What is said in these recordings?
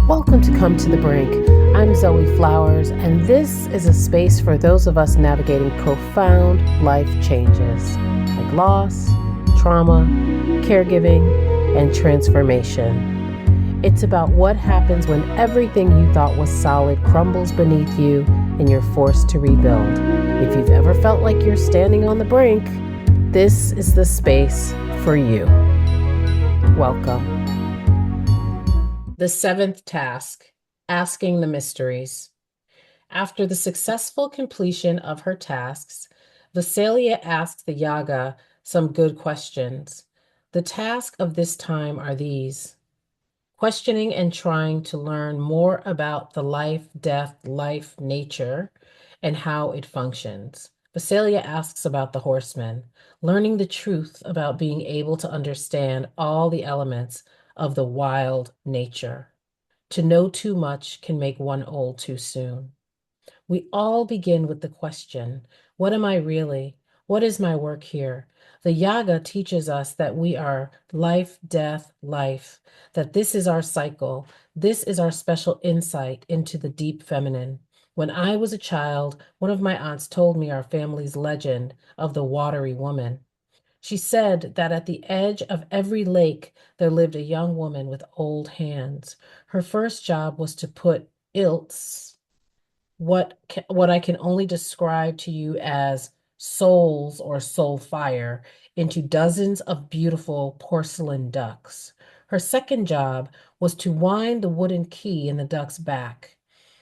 Welcome to Come to the Brink. I'm Zoe Flowers, and this is a space for those of us navigating profound life changes like loss, trauma, caregiving, and transformation. It's about what happens when everything you thought was solid crumbles beneath you and you're forced to rebuild. If you've ever felt like you're standing on the brink, this is the space for you. Welcome. The seventh task, asking the mysteries. After the successful completion of her tasks, Visalia asks the Yaga some good questions. The tasks of this time are these: questioning and trying to learn more about the life, death, life, nature, and how it functions. Visalia asks about the horsemen, learning the truth about being able to understand all the elements of the wild nature. To know too much can make one old too soon. We all begin with the question, what am I really? What is my work here? The Yaga teaches us that we are life, death, life, that this is our cycle. This is our special insight into the deep feminine. When I was a child, one of my aunts told me our family's legend of the watery woman. She said that at the edge of every lake there lived a young woman with old hands. Her first job was to put ilts, what I can only describe to you as souls or soul fire, into dozens of beautiful porcelain ducks. Her second job was to wind the wooden key in the duck's back.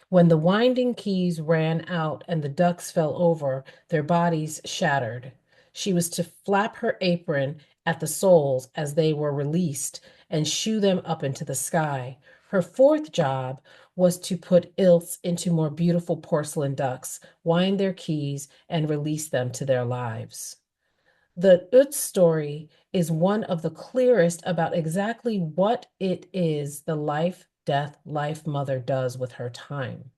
When the winding keys ran out and the ducks fell over, their bodies shattered. She was to flap her apron at the souls as they were released and shoo them up into the sky. Her fourth job was to put ilts into more beautiful porcelain ducks, wind their keys, and release them to their lives. The Ut story is one of the clearest about exactly what it is the life, death, life mother does with her time.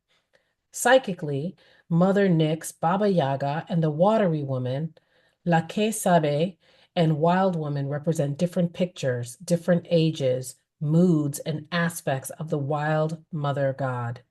Psychically, Mother Nyx, Baba Yaga, and the watery woman, La Que Sabe, and wild woman represent different pictures, different ages, moods, and aspects of the wild mother god.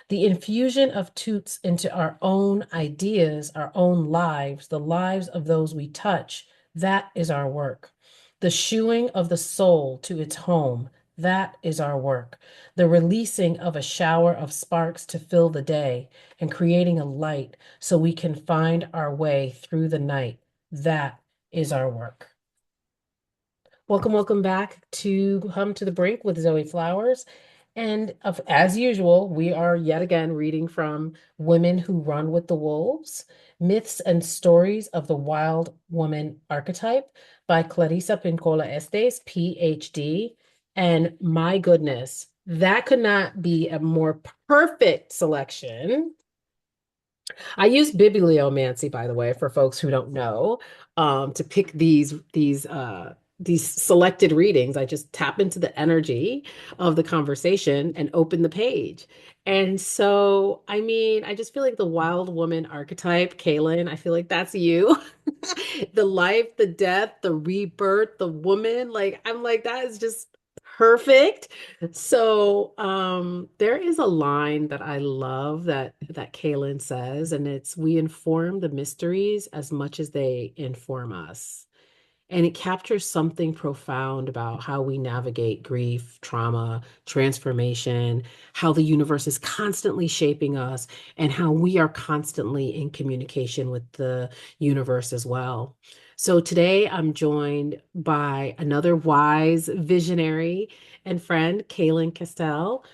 The infusion of toots into our own ideas, our own lives, the lives of those we touch, that is our work. The shooing of the soul to its home, that is our work. The releasing of a shower of sparks to fill the day and creating a light so we can find our way through the night, that is our work. Welcome back to Come to the Brink with Zoe Flowers. And as usual, we are yet again reading from Women Who Run with the Wolves, Myths and Stories of the Wild Woman Archetype by Clarissa Pincola Estes, PhD. And my goodness, that could not be a more perfect selection. I use bibliomancy, by the way, for folks who don't know, to pick these selected readings. I just tap into the energy of the conversation and open the page. And so, I mean, I just feel like the wild woman archetype, Cayelin, I feel like that's you. The life, the death, the rebirth, the woman, like I'm like, that is just perfect. So there is a line that I love that Cayelin says, and it's we inform the mysteries as much as they inform us. And it captures something profound about how we navigate grief, trauma, transformation, how the universe is constantly shaping us, and how we are constantly in communication with the universe as well. So today I'm joined by another wise visionary and friend, Cayelin Castell,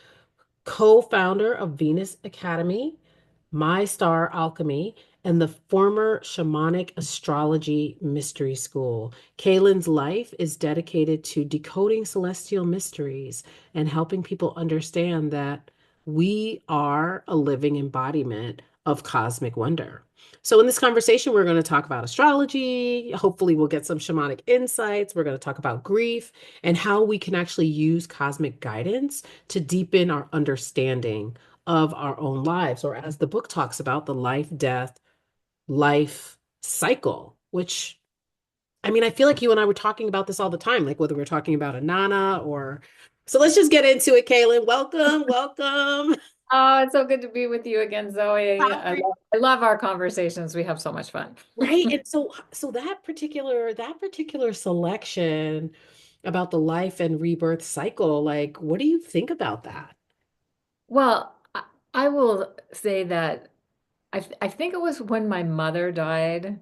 co-founder of Venus Academy, My Star Alchemy, and the former Shamanic Astrology Mystery School. Cayelin's life is dedicated to decoding celestial mysteries and helping people understand that we are a living embodiment of cosmic wonder. So, in this conversation, we're going to talk about astrology. Hopefully, we'll get some shamanic insights. We're going to talk about grief and how we can actually use cosmic guidance to deepen our understanding of our own lives, or as the book talks about, the life, death, life cycle, which I mean, I feel like you and I were talking about this all the time, like whether we're talking about a nana or So let's just get into it, Cayelin. Welcome, welcome. Oh, it's so good to be with you again, Zoe. How I are you? love, I love our conversations. We have so much fun. Right. And so that particular selection about the life and rebirth cycle, like, what do you think about that? Well, I will say that I think it was when my mother died,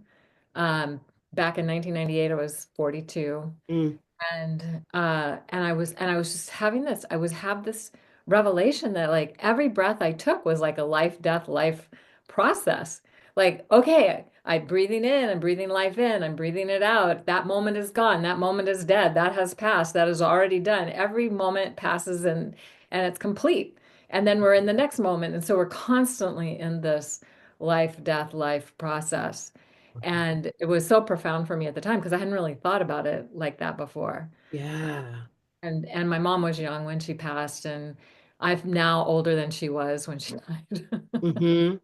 back in 1998. I was 42. Mm, And I was just having this, I was have this revelation that like every breath I took was like a life, death, life process. Like, okay, I'm breathing in, I'm breathing life in, I'm breathing it out. That moment is gone, that moment is dead, that has passed, that is already done. Every moment passes and it's complete. And then we're in the next moment. And so we're constantly in this life, death, life process. And it was so profound for me at the time because I hadn't really thought about it like that before. yeah. And my mom was young when she passed, and I'm now older than she was when she died. Mm-hmm.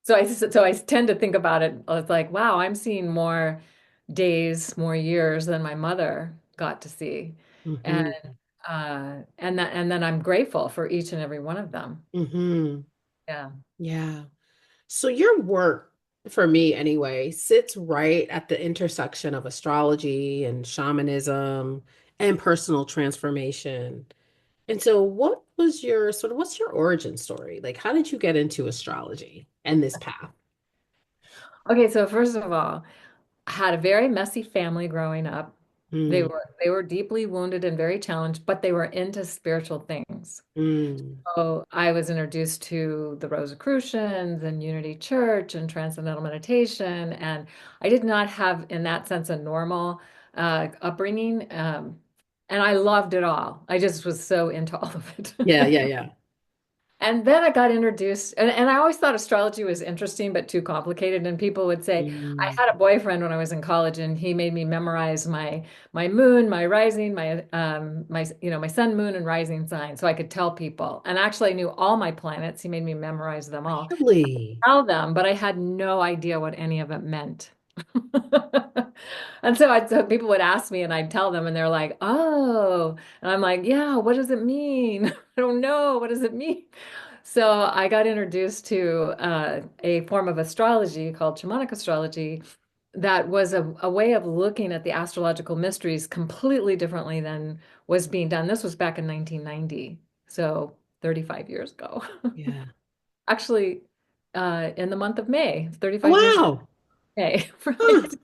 So I tend to think about it as like, wow, I'm seeing more days, more years than my mother got to see. And Mm-hmm. and then I'm grateful for each and every one of them. Mm-hmm. Yeah. Yeah. So your work, for me anyway, sits right at the intersection of astrology and shamanism and personal transformation. And so what's your origin story? Like, how did you get into astrology and this path? Okay, so first of all, I had a very messy family growing up. Mm, They were deeply wounded and very challenged, but they were into spiritual things. mm, So I was introduced to the Rosicrucians and Unity Church and Transcendental Meditation, and I did not have, in that sense, a normal upbringing, and I loved it all. I just was so into all of it. yeah, yeah, yeah. And then I got introduced, and I always thought astrology was interesting but too complicated. And people would say, I Mm, had a boyfriend when I was in college, and he made me memorize my moon, my rising, my sun, moon, and rising sign, so I could tell people. And actually, I knew all my planets. He made me memorize them all, really? tell them, but I had no idea what any of it meant. And so people would ask me, and I'd tell them, and they're like, "Oh," and I'm like, "Yeah, what does it mean? I don't know. What does it mean?" So I got introduced to a form of astrology called shamanic astrology that was a way of looking at the astrological mysteries completely differently than was being done. This was back in 1990, so 35 years ago. Yeah. Actually, in the month of May, Oh, 35 years ago. wow. May, Huh, right?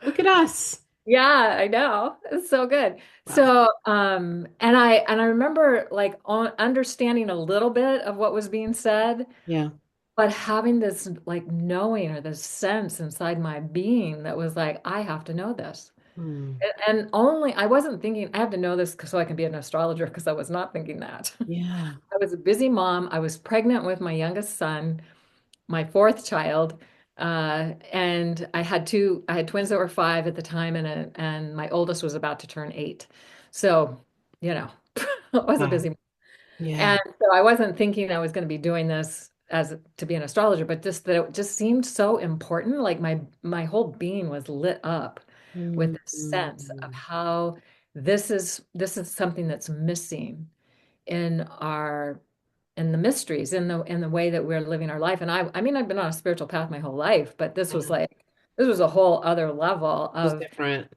look at us. Yeah, I know. It's so good. Wow. So, and I remember like understanding a little bit of what was being said, Yeah. but having this like knowing or this sense inside my being that was like, I have to know this. Hmm. And only I wasn't thinking I have to know this so I can be an astrologer because I was not thinking that. Yeah. I was a busy mom. I was pregnant with my youngest son, my fourth child. And I had twins that were 5 at the time, and my oldest was about to turn 8. So, you know, I was a Wow. busy. Yeah. And so I wasn't thinking I was going to be doing this as to be an astrologer, but just that it just seemed so important. Like my whole being was lit up with Mm, this sense of mm, how this is something that's missing in our in the mysteries in the way that we're living our life. And I mean I've been on a spiritual path my whole life, but yeah. this was a whole other level It was of different.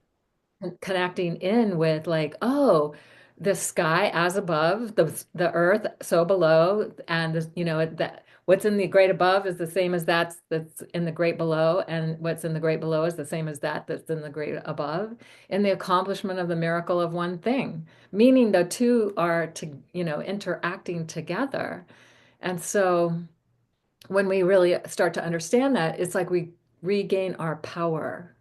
connecting in with like, oh, the sky as above, the earth so below, and that what's in the great above is the same as that's in the great below, and what's in the great below is the same as that's in the great above, in the accomplishment of the miracle of one thing, meaning the two are interacting together. And so when we really start to understand that, it's like we regain our power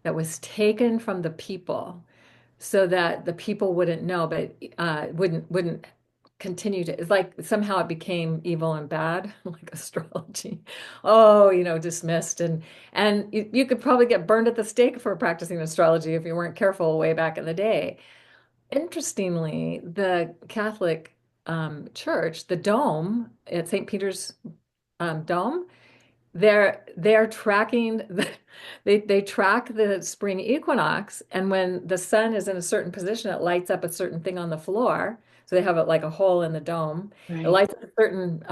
that was taken from the people so that the people wouldn't know, but wouldn't continue to. It's like somehow it became evil and bad, like astrology. Oh, dismissed, and you could probably get burned at the stake for practicing astrology if you weren't careful way back in the day. Interestingly, the Catholic Church, the dome at St. Peter's Dome, they're tracking they track the spring equinox, and when the sun is in a certain position, it lights up a certain thing on the floor. So they have it like a hole in the dome. It Right. lights up a certain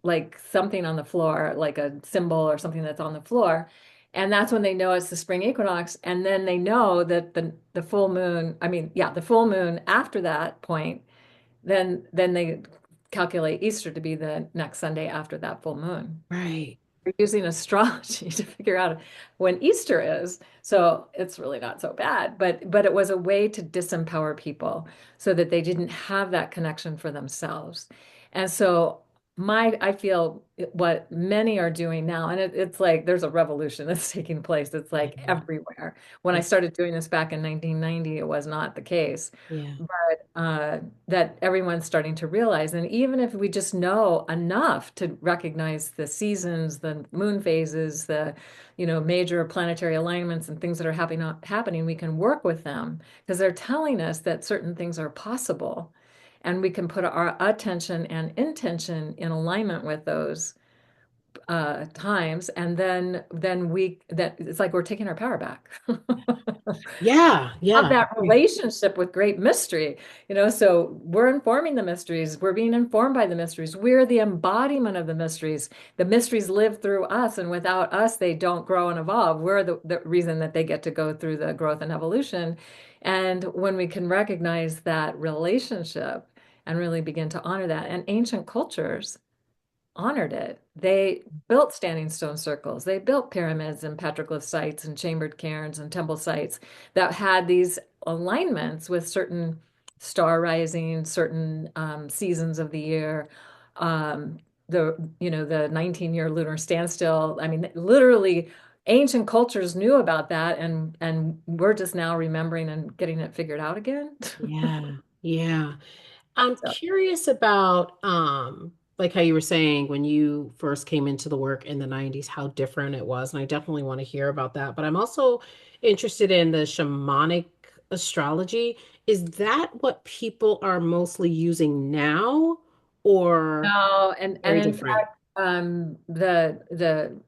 like something on the floor, like a symbol or something that's on the floor. And that's when they know it's the spring equinox. And then they know that the full moon, I mean, yeah, the full moon after that point, then they calculate Easter to be the next Sunday after that full moon. Right. We're using astrology to figure out when Easter is. So it's really not so bad. But it was a way to disempower people so that they didn't have that connection for themselves. And so I feel what many are doing now, and it's like there's a revolution that's taking place. It's like Yeah. everywhere. When I Yeah. started doing this back in 1990, it was not the case. Yeah. But that everyone's starting to realize. And even if we just know enough to recognize the seasons, the moon phases, the, major planetary alignments and things that are happening, we can work with them because they're telling us that certain things are possible. And we can put our attention and intention in alignment with those times, and then that it's like we're taking our power back. Yeah. Have Yeah. that relationship with great mystery, so we're informing the mysteries, we're being informed by the mysteries, we're the embodiment of the mysteries live through us, and without us they don't grow and evolve. We're the reason that they get to go through the growth and evolution. And when we can recognize that relationship and really begin to honor that, and ancient cultures honored it. They built standing stone circles. They built pyramids and petroglyph sites and chambered cairns and temple sites that had these alignments with certain star rising, certain seasons of the year. The 19-year lunar standstill. I mean, literally, ancient cultures knew about that, and we're just now remembering and getting it figured out again. Yeah. Yeah. I'm So, curious about like how you were saying when you first came into the work in the 90s, how different it was. And I definitely want to hear about that. But I'm also interested in the shamanic astrology. Is that what people are mostly using now or no, and very in different? fact, the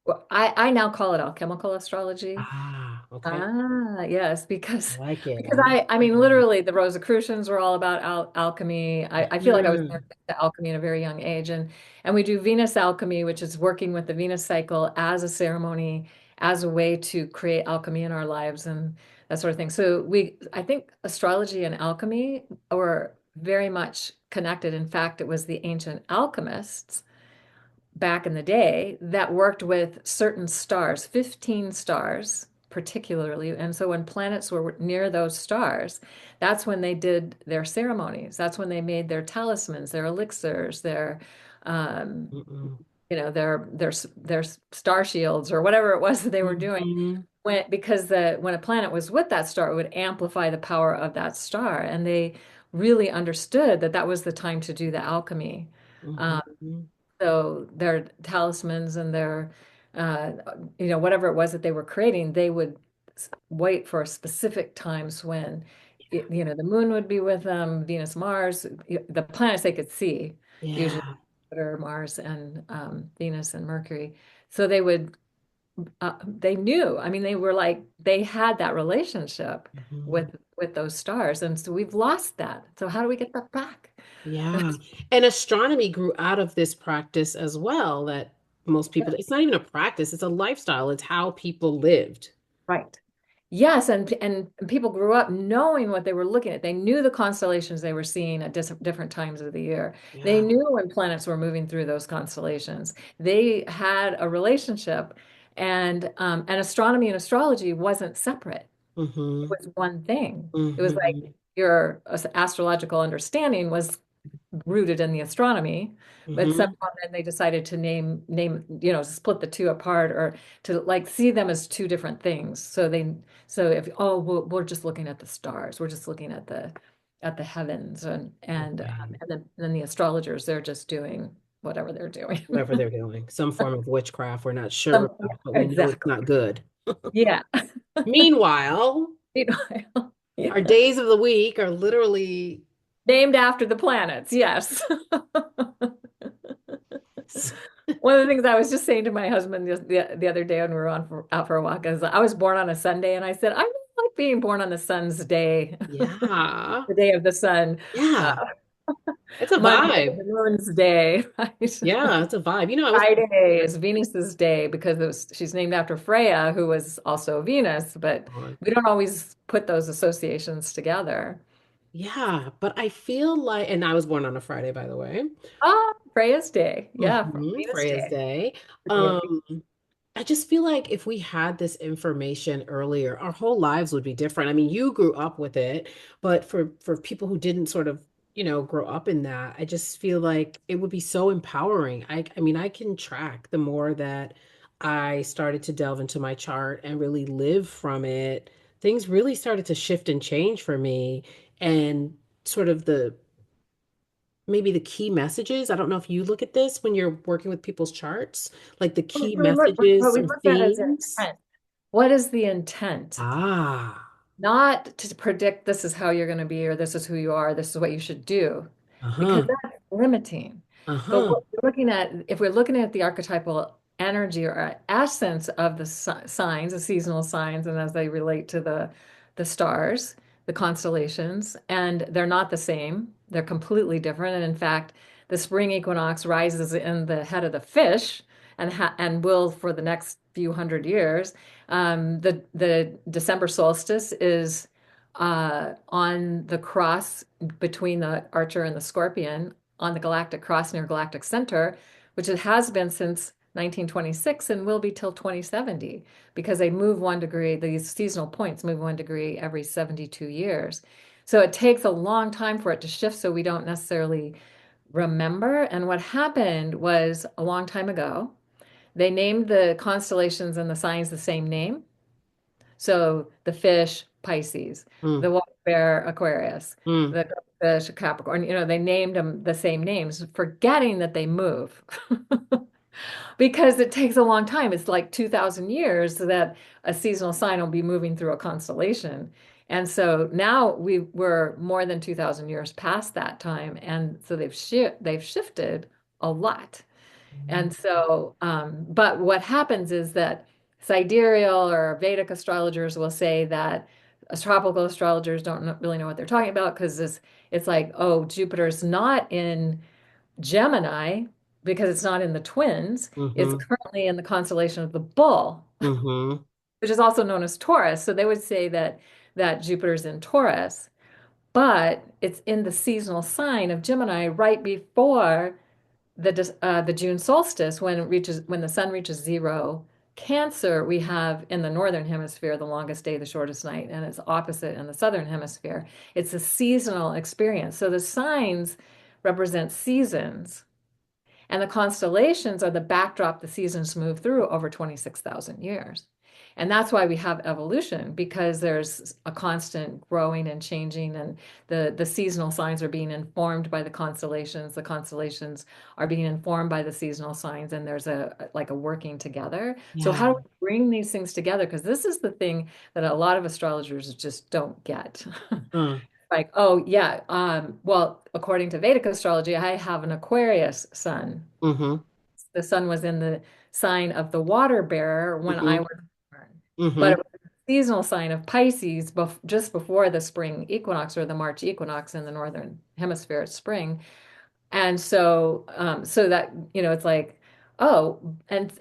well, I now call it alchemical astrology. Ah, okay. Ah, yes, I because like it. I because like I mean it. literally the Rosicrucians were all about alchemy. I feel like I was Mhm. into alchemy at a very young age, and we do Venus alchemy, which is working with the Venus cycle as a ceremony, as a way to create alchemy in our lives and that sort of thing. So I think astrology and alchemy were very much connected. In fact, it was the ancient alchemists back in the day that worked with certain stars, 15 stars particularly. And so when planets were near those stars, that's when they did their ceremonies. That's when they made their talismans, their elixirs, um, Mm-mm. their star shields or whatever it was that they were doing. Mhm. Because when a planet was with that star, it would amplify the power of that star. And they really understood that that was the time to do the alchemy. Um, Mhm. so their talismans and their, uh, whatever it was that they were creating, they would wait for specific times when, the moon would be with them, Venus, Mars, the planets they could see, usually Yeah. Jupiter, Mars, and Venus and Mercury. So they knew. I mean, they were like they had that relationship Mhm. with those stars, and so we've lost that. So how do we get that back? Yeah. And astronomy grew out of this practice as well, that most people, it's not even a practice, it's a lifestyle. It's how people lived. Right. Yes, and people grew up knowing what they were looking at. They knew the constellations they were seeing at different times of the year. They Yeah. knew when planets were moving through those constellations. They had a relationship, and astronomy and astrology wasn't separate. It Mm-hmm. was one thing. It was like Mm-hmm. your astrological understanding was rooted in the astronomy, but Mm-hmm. somehow then they decided to split the two apart or to like see them as two different things. So if we're just looking at the stars, we're just looking at the heavens, Right. and then the astrologers, they're just doing whatever they're doing. Whatever they're doing, some form of witchcraft we're not sure Yeah, about, but we know it's exactly. not good. Yeah. Meanwhile, our Yeah. days of the week are literally Named after the planets, yes. One of the things I was just saying to my husband the other day when we were out for a walk is I was born on a Sunday, and I said I really like being born on the sun's day, Yeah. the day of the sun. Uh, Yeah. It's a Monday, vibe. the moon's day, right? Yeah, it's a vibe. I was Friday is Venus's day because she's named after Freya, who was also Venus, but on. we don't always put those associations together. Yeah, but I feel like, and I was born on a Friday, by the way. Ah, Freya's day. Yeah, Venus Freya's day. Day. The day of Um, I just feel like if we had this information earlier, our whole lives would be different. I mean, you grew up with it, but for people who didn't sort of, grow up in that, I just feel like it would be so empowering. I mean, I can track the more that I started to delve into my chart and really live from it, things really started to shift and change for me. And sort of the maybe the key messages. I don't know if you look at this when you're working with people's charts, like the So key we look, what messages we or look at is themes. intent. What is the intent? Ah, Not to predict this is how you're going to be, or this is who you are, this is what you should do, because uh-huh, that's limiting. But uh-huh. what we're looking at, if we're looking at the archetypal energy or essence of the signs, the seasonal signs, and as they relate to the stars, the constellations, and they're not the same. They're completely different. And in fact, the spring equinox rises in the head of the fish and will for the next few hundred years. The December solstice is on the cross between the Archer and the Scorpion on the galactic cross near galactic center, which it has been since 1926 and will be till 2070 because they move 1 degree. These seasonal points move 1 degree every 72 years. So it takes a long time for it to shift, so we don't necessarily remember. And what happened was a long time ago, they named the constellations and the signs the same name. So the fish, Pisces, Mm, the water bear, Aquarius, mm, the fish, Capricorn, they named them the same names, forgetting that they move because it takes a long time. It's like 2,000 years that a seasonal sign will be moving through a constellation. And so now we're more than 2,000 years past that time. And so they've shifted a lot. And so, but what happens is that sidereal or Vedic astrologers will say that tropical astrologers don't really know what they're talking about because it's like, oh, Jupiter's not in Gemini because it's not in the twins. It's mm-hmm, currently in the constellation of the Bull, mm-hmm, which is also known as Taurus. So they would say that Jupiter's in Taurus, but it's in the seasonal sign of Gemini right before the June solstice when the sun reaches zero Cancer, we have in the northern hemisphere the longest day, the shortest night, and it's opposite in the southern hemisphere. It's a seasonal experience. So the signs represent seasons, and the constellations are the backdrop the seasons move through over 26,000 years. And that's why we have evolution, because there's a constant growing and changing, and the seasonal signs are being informed by the constellations. The constellations are being informed by the seasonal signs, and there's a working together. So yeah. how do we bring these things together? Because this is the thing that a lot of astrologers just don't get. Uh, Like, oh yeah, well, according to Vedic astrology, I have an Aquarius sun. mm-hmm, The sun was in the sign of the water bearer when I mm-hmm, was born. But mm-hmm. it was the seasonal sign of Pisces just before the spring equinox or the March equinox in the northern hemisphere at spring. And so that, it's like, oh, and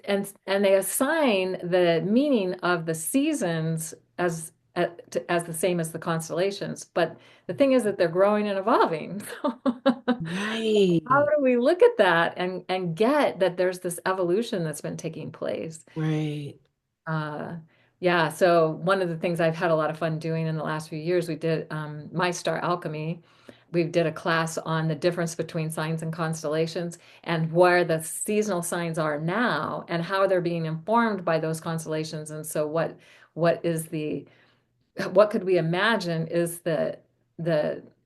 they assign the meaning of the seasons as the same as the constellations. But the thing is that they're growing and evolving. How Right, do we look at that and get that there's this evolution that's been taking place? right. Uh, yeah, so one of the things I've had a lot of fun doing in the last few years, we did my Star Alchemy. We did a class on the difference between signs and constellations and where the seasonal signs are now and how they're being informed by those constellations. And so what is what could we imagine is the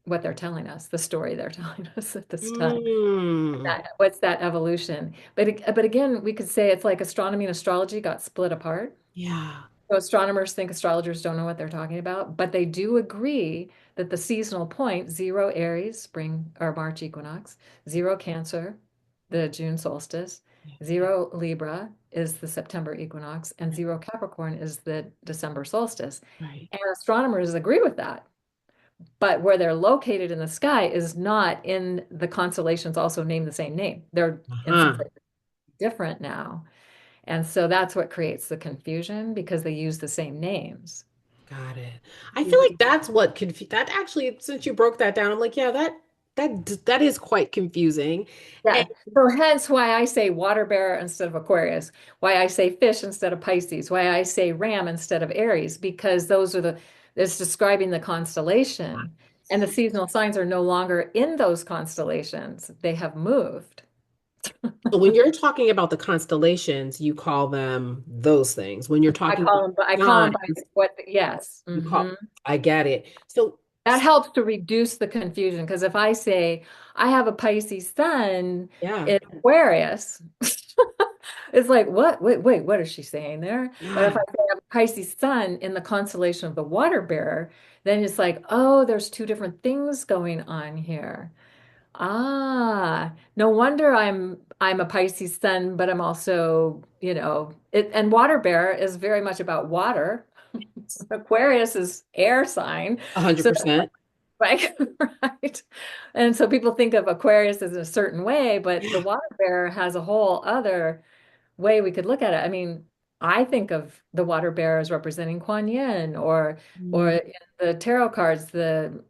what they're telling us, the story they're telling us at this time. Mm, What's that evolution? But again, we could say it's like astronomy and astrology got split apart. yeah. So astronomers think astrologers don't know what they're talking about, but they do agree that the seasonal point, zero Aries, spring or March equinox, zero Cancer, the June solstice, Yeah. 0 Libra is the September equinox, and 0 Capricorn is the December solstice. Right. And astronomers agree with that. But where they're located in the sky is not in the constellations also named the same name. They're in some Uh-huh. places different now. And so that's what creates the confusion because they use the same names. Got it. I feel like that's what that actually, since you broke that down, I'm like, yeah, that is quite confusing. And Yeah. So hence why I say water bearer instead of Aquarius, why I say fish instead of Pisces, why I say ram instead of Aries, because those are it's describing the constellation. And the seasonal signs are no longer in those constellations. They have moved. so when you're talking about the constellations, you call them those things. When you're talking I call them by signs, what, yes. you call, Mhm. I get it. So, That helps to reduce the confusion because if I say I have a Pisces sun yeah, in Aquarius, it's like, what? Wait, what is she saying there? But yeah, if I say I have a Pisces sun in the constellation of the water bearer, then it's like, oh, there's two different things going on here. Ah, no wonder I'm a Pisces sun, but I'm also, and water bearer is very much about water. Aquarius is air sign. So 100%. like, right. And so people think of Aquarius as a certain way, but the Yeah. water bearer has a whole other way we could look at it. I mean, I think of the water bearer as representing Kuan Yin or Mm, in the tarot cards, the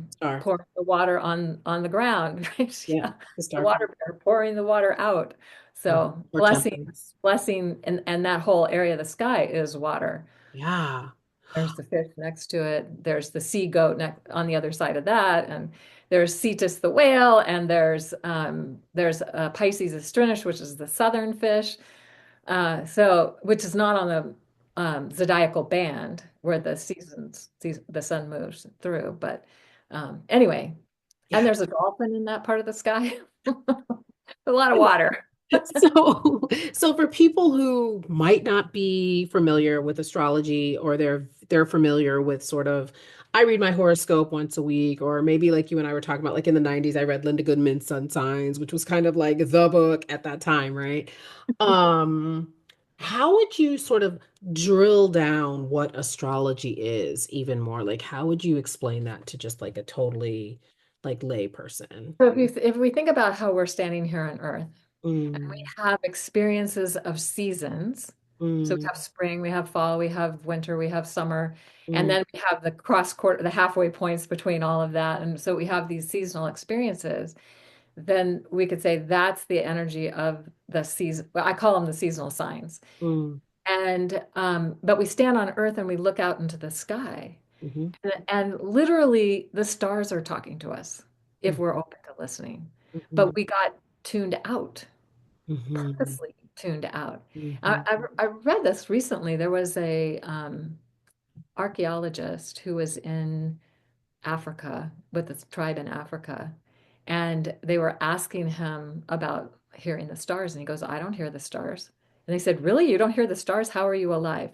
star. pouring the water on the ground, right? Yeah, Yeah. the The star card. water bearer pouring the water out. So Or temperance. blessing, and that whole area of the sky is water. Yeah. There's the fish next to it. There's the sea goat on the other side of that, and there's Cetus the whale, and there's Pisces astrinish, which is the southern fish. So which is not on the zodiacal band where the sun moves through. But anyway, and Yeah. there's a dolphin in that part of the sky. A lot of And water. so for people who might not be familiar with astrology or they're familiar with sort of I read my horoscope once a week, or maybe like you and I were talking about, like in the 90s, I read Linda Goodman's Sun Signs, which was kind of like the book at that time, right? Um, how would you sort of drill down what astrology is even more? Like, how would you explain that to just like a totally like lay person? So if we think about how we're standing here on Earth, and we Mm, have experiences of seasons. So we mm, have spring, we have fall, we have winter, we have summer, and mm, then we have the cross quarter, the halfway points between all of that. And so we have these seasonal experiences. Then we could say that's the energy of the season. Well, I call them the seasonal signs. mm, And but we stand on Earth and we look out into the sky, mhm, and literally the stars are talking to us if mm, we're open to listening. mhm, But we got tuned out, mhm, purposely tuned out. mhm, I read this recently. There was a archaeologist who was in Africa with this tribe in Africa, and they were asking him about hearing the stars, and he goes, "I don't hear the stars." And they said, "Really? You don't hear the stars? How are you alive?"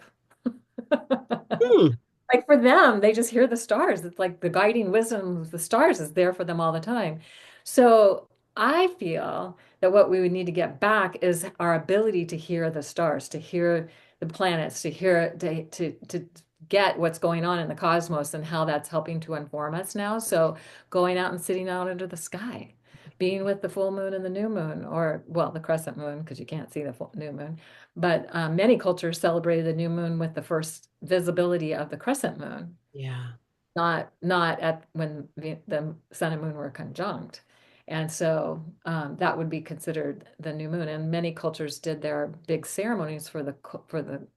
mm. Like for them, they just hear the stars. It's like the guiding wisdom of the stars is there for them all the time. So I feel that what we would need to get back is our ability to hear the stars, to hear the planets, to get what's going on in the cosmos and how that's helping to inform us now. So going out and sitting out under the sky, being with the full moon and the new moon, or well, the crescent moon, because you can't see the full new moon. But many cultures celebrated the new moon with the first visibility of the crescent moon, Yeah. not at when the sun and moon were conjunct. And so that would be considered the new moon. And many cultures did their big ceremonies for the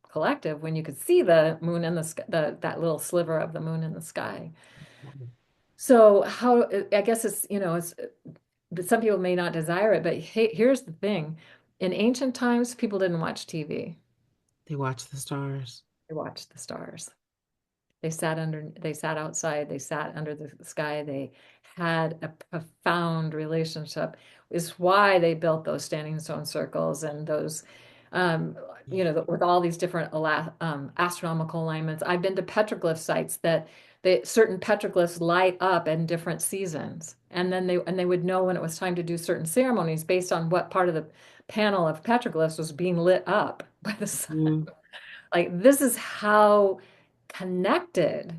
collective when you could see the moon in the sky, that little sliver of the moon in the sky. So how I guess it's but some people may not desire it. But hey, here's the thing: in ancient times, people didn't watch TV. They watch the stars. They watched the stars. They sat outside, they sat under the sky, they had a profound relationship. Is why they built those standing stone circles and those, um, with all these different astronomical alignments. I've been to petroglyph sites that certain petroglyphs light up in different seasons. And then they would know when it was time to do certain ceremonies based on what part of the panel of petroglyphs was being lit up by the sun. Mm, Like this is how connected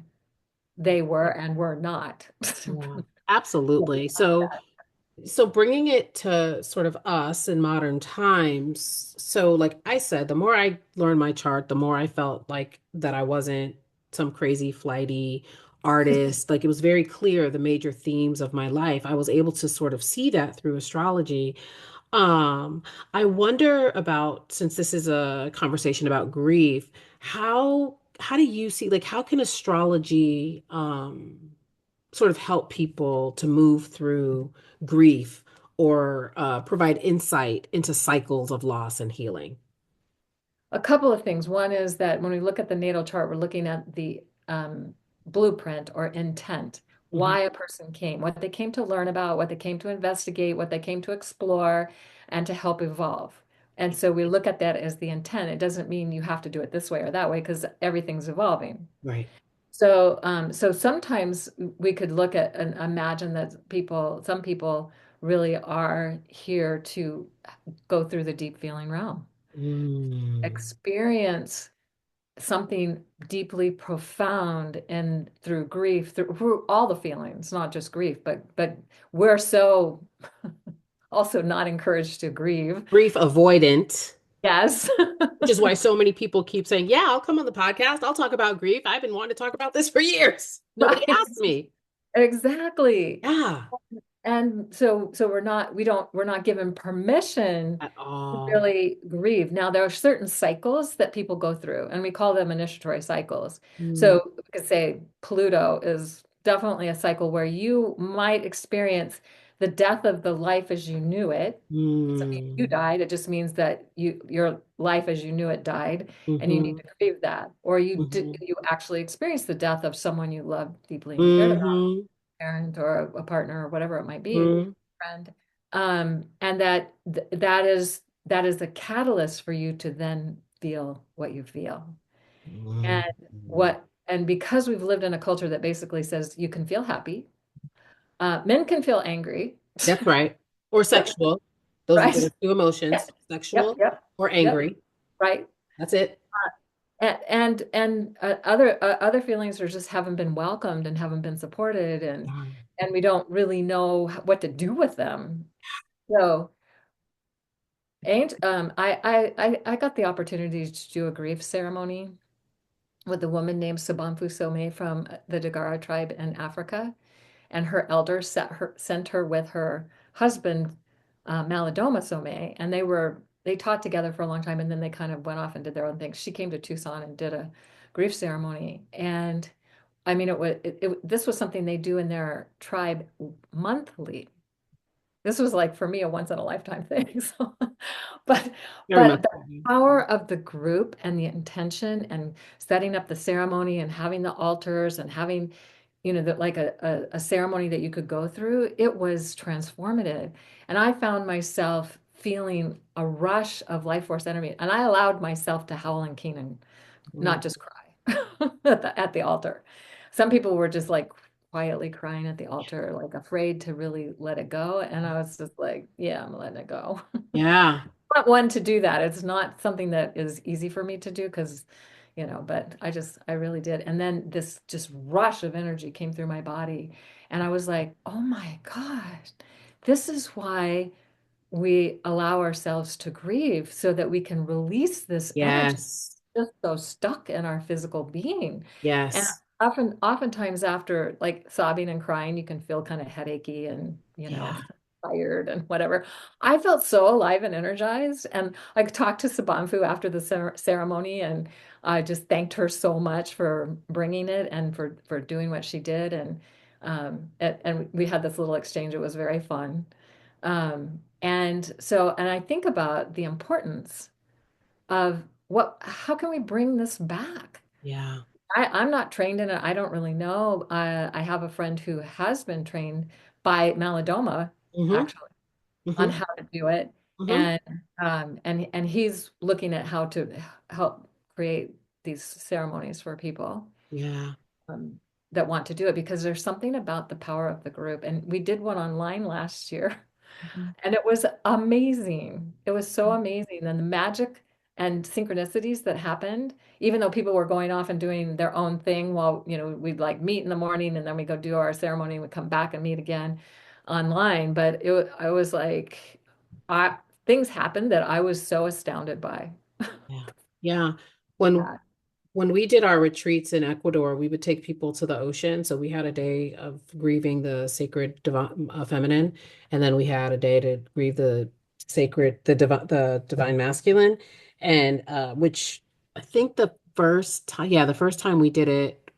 they were and were not. yeah, absolutely. So bringing it to sort of us in modern times. So like I said, the more I learned my chart, the more I felt like that I wasn't some crazy flighty artist. Like it was very clear the major themes of my life. I was able to sort of see that through astrology. Um, I wonder about, since this is a conversation about grief, how do you see, like how can astrology sort of help people to move through grief or provide insight into cycles of loss and healing? A couple of things. One is that when we look at the natal chart, we're looking at the blueprint or intent, Hmm. why a person came, what they came to learn about, what they came to investigate, what they came to explore, and to help evolve. And so we look at that as the intent. It doesn't mean you have to do it this way or that way because everything's evolving. Right. So, so sometimes we could look at and imagine that some people really are here to go through the deep feeling realm, Mm. experience something deeply profound and through grief, through all the feelings, not just grief, but we're so also not encouraged to grieve. Grief avoidant, Yes. which is why so many people keep saying, "Yeah, I'll come on the podcast. I'll talk about grief. I've been wanting to talk about this for years. Nobody Right. asked me." Exactly. Yeah, And so we're not given permission at to all. really grieve. Now there are certain cycles that people go through, and we call them initiatory cycles. Mm, So we could say Pluto is definitely a cycle where you might experience the death of the life as you knew it. Doesn't mean you mm, died. It just means that your life as you knew it died, and you need hmm, to grieve that. Or hmm, you actually experienced the death of someone you loved deeply and cared about, hmm, parent or a partner or whatever it might be, hmm, friend. And that is a catalyst for you to then feel what you feel. And hmm. what and because we've lived in a culture that basically says you can feel happy, men can feel angry, That's right. Or sexual. Those are right? the two Yep, emotions, yep, sexual yep, or yep, angry. right. That's it. And other feelings are just haven't been welcomed and haven't been supported, Yeah. and we don't really know what to do with them. So ain't I got the opportunity to do a grief ceremony with a woman named Sabanfu Somé from the Dagara tribe in Africa, and her elders sent her with her husband Malidoma Somé, and they taught together for a long time, and then they kind of went off and did their own thing. She came to Tucson and did a grief ceremony, and I mean this was something they do in their tribe monthly. This was like for me a once in a lifetime thing. So, but Very much. but the power of the group and the intention and setting up the ceremony and having the altars and having, like a ceremony that you could go through, it was transformative. And I found myself feeling a rush of life force energy. And I allowed myself to howl and keen and Mm. not just cry at the altar. Some people were just like quietly crying at the altar, like afraid to really let it go. And I was just like, yeah, I'm letting it go. Yeah. Not one to do that. It's not something that is easy for me to do because, but I really did. And then this just rush of energy came through my body. And I was like, oh my gosh, this is why we allow ourselves to grieve so that we can release this energy Yes. just so stuck in our physical being. And Yes. oftentimes after like sobbing and crying, you can feel kind of headachy and, Yeah. tired and whatever. I felt so alive and energized. And I talked to Sabanfu after the ceremony, and I just thanked her so much for bringing it and for doing what she did. And we had this little exchange. It was very fun. And I think about the importance of how can we bring this back? Yeah. I'm not trained in it. I don't really know. I have a friend who has been trained by Malidoma, Mm-hmm. actually, on Mm-hmm. how to do it. Mm-hmm. And he's looking at how to help create these ceremonies for people. Yeah. Um, that want to do it because there's something about the power of the group. And we did one online last year. Mhm. And it was amazing. It was so amazing. And the magic and synchronicities that happened, even though people were going off and doing their own thing while, we'd like meet in the morning and then we go do our ceremony and we come back and meet again online. But I was like, I things happened that I was so astounded by. Yeah. Yeah. When Yeah. when we did our retreats in Ecuador, we would take people to the ocean. So we had a day of grieving the sacred divine feminine, and then we had a day to grieve the divine masculine, and which I think the first time we did it,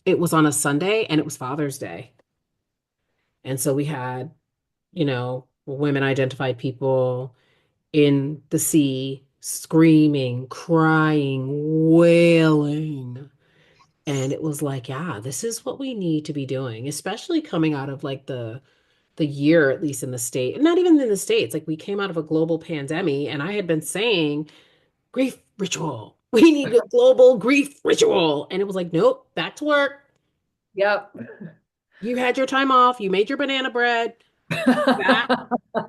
it was on a Sunday and it was Father's Day, and so we had, women identified people in the sea, screaming, crying, wailing. And it was like, yeah, this is what we need to be doing, especially coming out of like the year, at least in the state, not even in the States. Like we came out of a global pandemic, and I had been saying grief ritual. We need a global grief ritual. And it was like, nope, back to work. Yep. You had your time off, you made your banana bread, back,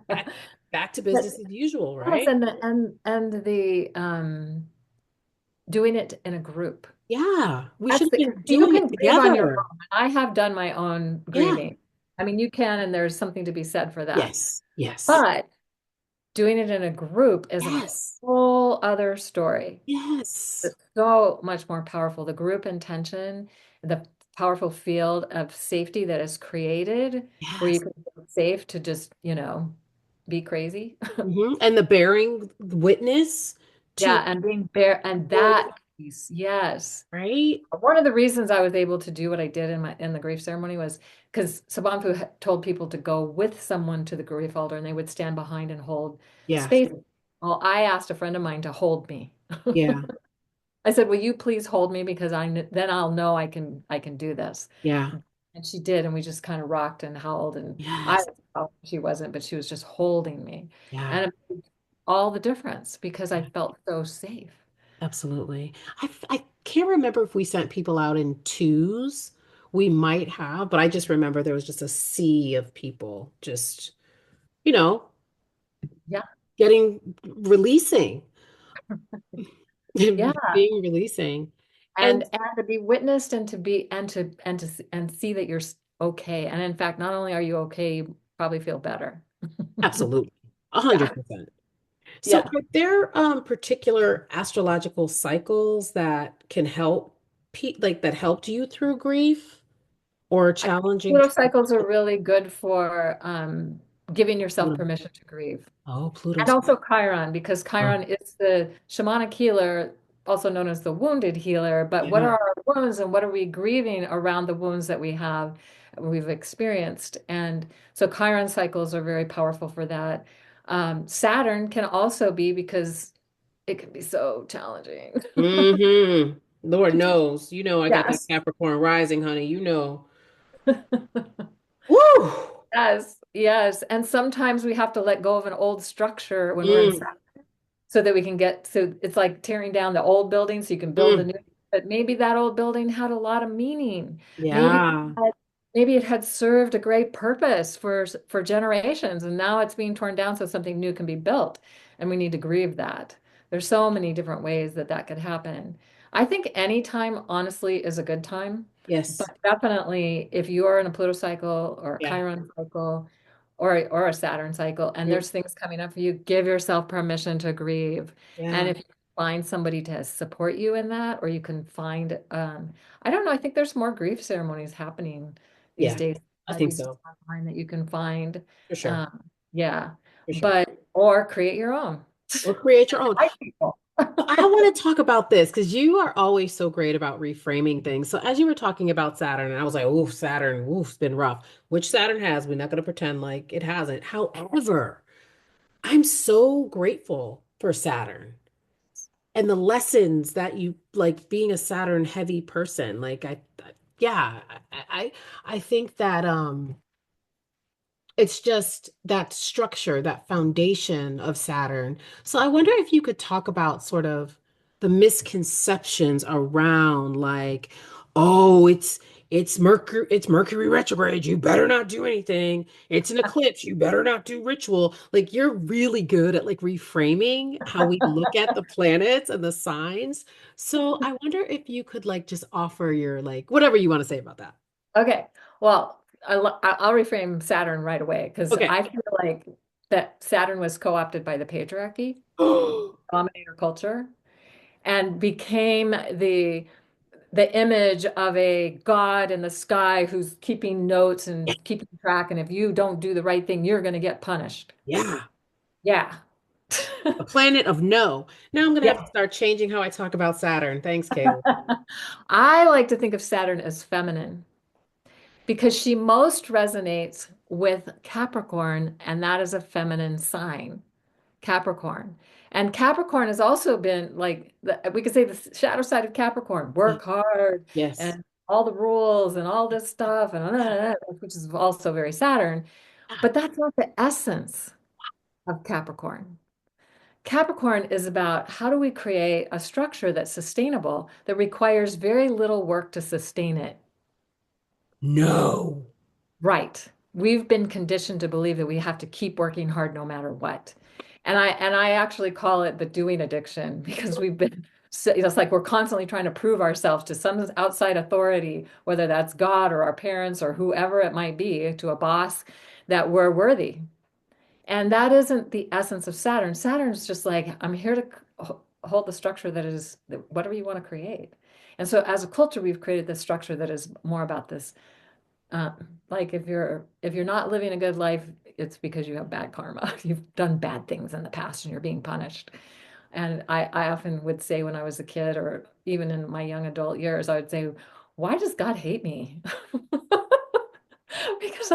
back, back to But business as usual, yes, right? and the doing it in a group. Yeah, we That's should have the been You doing it can grieve on your together. own. I have done my own Yeah. grieving. I mean, you can, and there's something to be said for that. Yes. Yes. But doing it in a group is a Yes. whole other story. Yes. It's so much more powerful. The group intention, the powerful field of safety that is created, where you Yes. can feel safe to just, be crazy. And the bearing witness to Yeah, and being bare and that piece, yes. right? One of the reasons I was able to do what I did in the grief ceremony was because Sabanfu told people to go with someone to the grief altar and they would stand behind and hold Yeah. space. Well, I asked a friend of mine to hold me. Yeah. I said, "Will you please hold me because then I'll know I can do this." Yeah. And she did, and we just kind of rocked and howled, and Yes. she wasn't, but she was just holding me, Yeah. and it made all the difference because I felt so safe. Absolutely. I can't remember if we sent people out in twos. We might have, but I just remember there was just a sea of people just, you know, Yeah, releasing, yeah. being releasing. And And to be witnessed and to be and see that you're okay. And in fact, not only are you okay, you probably feel better. absolutely, a Yeah. hundred percent. So Yeah. are there particular astrological cycles that can help like that helped you through grief or I, challenging Pluto cycles are really good for giving yourself Pluto? permission to grieve. Oh, And Pluto's. also Chiron, because Oh, Chiron is the shamanic healer, also known as the wounded healer. But what yeah. are our wounds and what are we grieving around the wounds that we've experienced? And so Chiron cycles are very powerful for that. Saturn can also be because it can be so challenging. Lord knows. You know I got that Yes. Capricorn rising, honey. You know. Woo! Yes, yes. And sometimes we have to let go of an old structure when we're in Mm, so that we can so it's like tearing down the old building so you can build a mm. new, but maybe that old building had a lot of meaning. Maybe Yeah. maybe it had served a great purpose for generations and now it's being torn down so something new can be built and we need to grieve that. There's so many different ways that that could happen. I think any time honestly is a good time, Yes. but definitely if you are in a Pluto cycle or a Yeah. Chiron cycle or a Saturn cycle, and Mm, there's things coming up for you, give yourself permission to grieve. And yeah. if you find somebody to support you in that, or you can find, I don't know, I think there's more grief ceremonies happening these Yeah. days. I At think least so. online that you can find. For sure. Um, yeah, For sure. but or create your own. Or create your own. Invite people. So I want to talk about this because you are always so great about reframing things. So as you were talking about Saturn, and I was like, "Ooh, Saturn, ooh, it's been rough." Which Saturn has, we're not going to pretend like it hasn't. However, I'm so grateful for Saturn and the lessons that you like being a Saturn heavy person. Yeah, I think that it's just that structure, that foundation of Saturn. So I wonder if you could talk about sort of the misconceptions around like, Oh, it's Mercury retrograde. You better not do anything. It's an eclipse. You better not do ritual. Like you're really good at like reframing how we look at the planets and the signs. So I wonder if you could like just offer your like whatever you want to say about that. Okay. Well, I'll reframe Saturn right away because Okay. I feel like that Saturn was co-opted by the patriarchy, dominator culture, and became the image of a god in the sky who's keeping notes Yeah. and keeping track. And if you don't do the right thing, you're going to get punished. Yeah. Yeah. A planet of no. Now I'm gonna have to Yeah. start changing how I talk about Saturn. Thanks, Cayla. I like to think of Saturn as feminine because she most resonates with Capricorn, and that is a feminine sign, Capricorn. And Capricorn has also been like, we could say the shadow side of Capricorn, Yeah. work hard Yes. and all the rules and all this stuff, and which is also very Saturn. But that's not the essence of Capricorn. Capricorn is about how do we create a structure that's sustainable, that requires very little work to sustain it. No. Right. We've been conditioned to believe that we have to keep working hard no matter what. And I actually call it the doing addiction because we've been so, it's like we're constantly trying to prove ourselves to some outside authority, whether that's God or our parents or whoever it might be, to a boss, that we're worthy. And that isn't the essence of Saturn. Saturn's just like, I'm here to hold the structure that is whatever you want to create. And so as a culture, we've created this structure that is more about this uh, like if you're not living a good life, it's because you have bad karma. You've done bad things in the past and you're being punished. And I often would say when I was a kid or even in my young adult years, I would say, why does God hate me? Because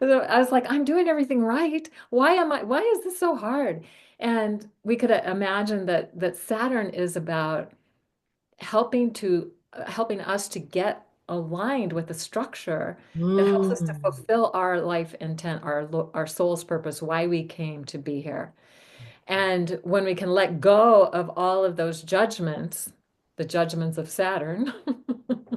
I was like, I'm doing everything right. Why is this so hard? And we could imagine that Saturn is about helping us to get aligned with the structure that helps us to Mm. fulfill our life intent, our soul's purpose, why we came to be here. And when we can let go of all of those judgments, the judgments of Saturn,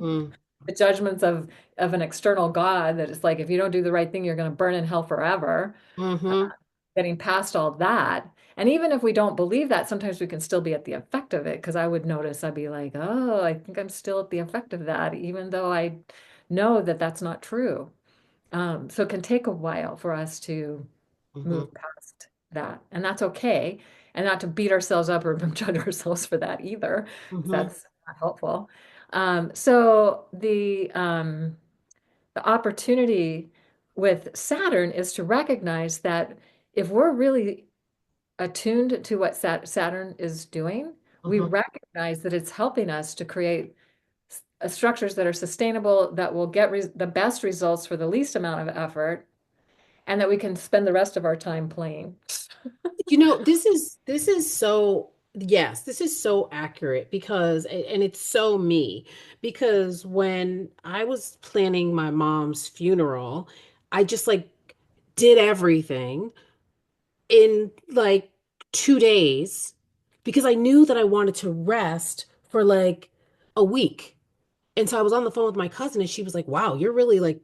Mm. the judgments of an external God that is like if you don't do the right thing, you're going to burn in hell forever, Mm-hmm. getting past all that. And even if we don't believe that, sometimes we can still be at the effect of it. Because I would notice, I'd be like, oh, I think I'm still at the effect of that, even though I know that that's not true. So it can take a while for us to Mm-hmm. move past that. And that's okay. And not to beat ourselves up or judge ourselves for that either, because Mm-hmm. that's not helpful. So the opportunity with Saturn is to recognize that if we're really attuned to what Saturn is doing, we Mm-hmm. recognize that it's helping us to create structures that are sustainable, that will get the best results for the least amount of effort, and that we can spend the rest of our time playing. This is so yes, this is so accurate because and it's so me because when I was planning my mom's funeral, I just like did everything in like 2 days because I knew that I wanted to rest for like a week. And so I was on the phone with my cousin and she was like, "Wow, you're really like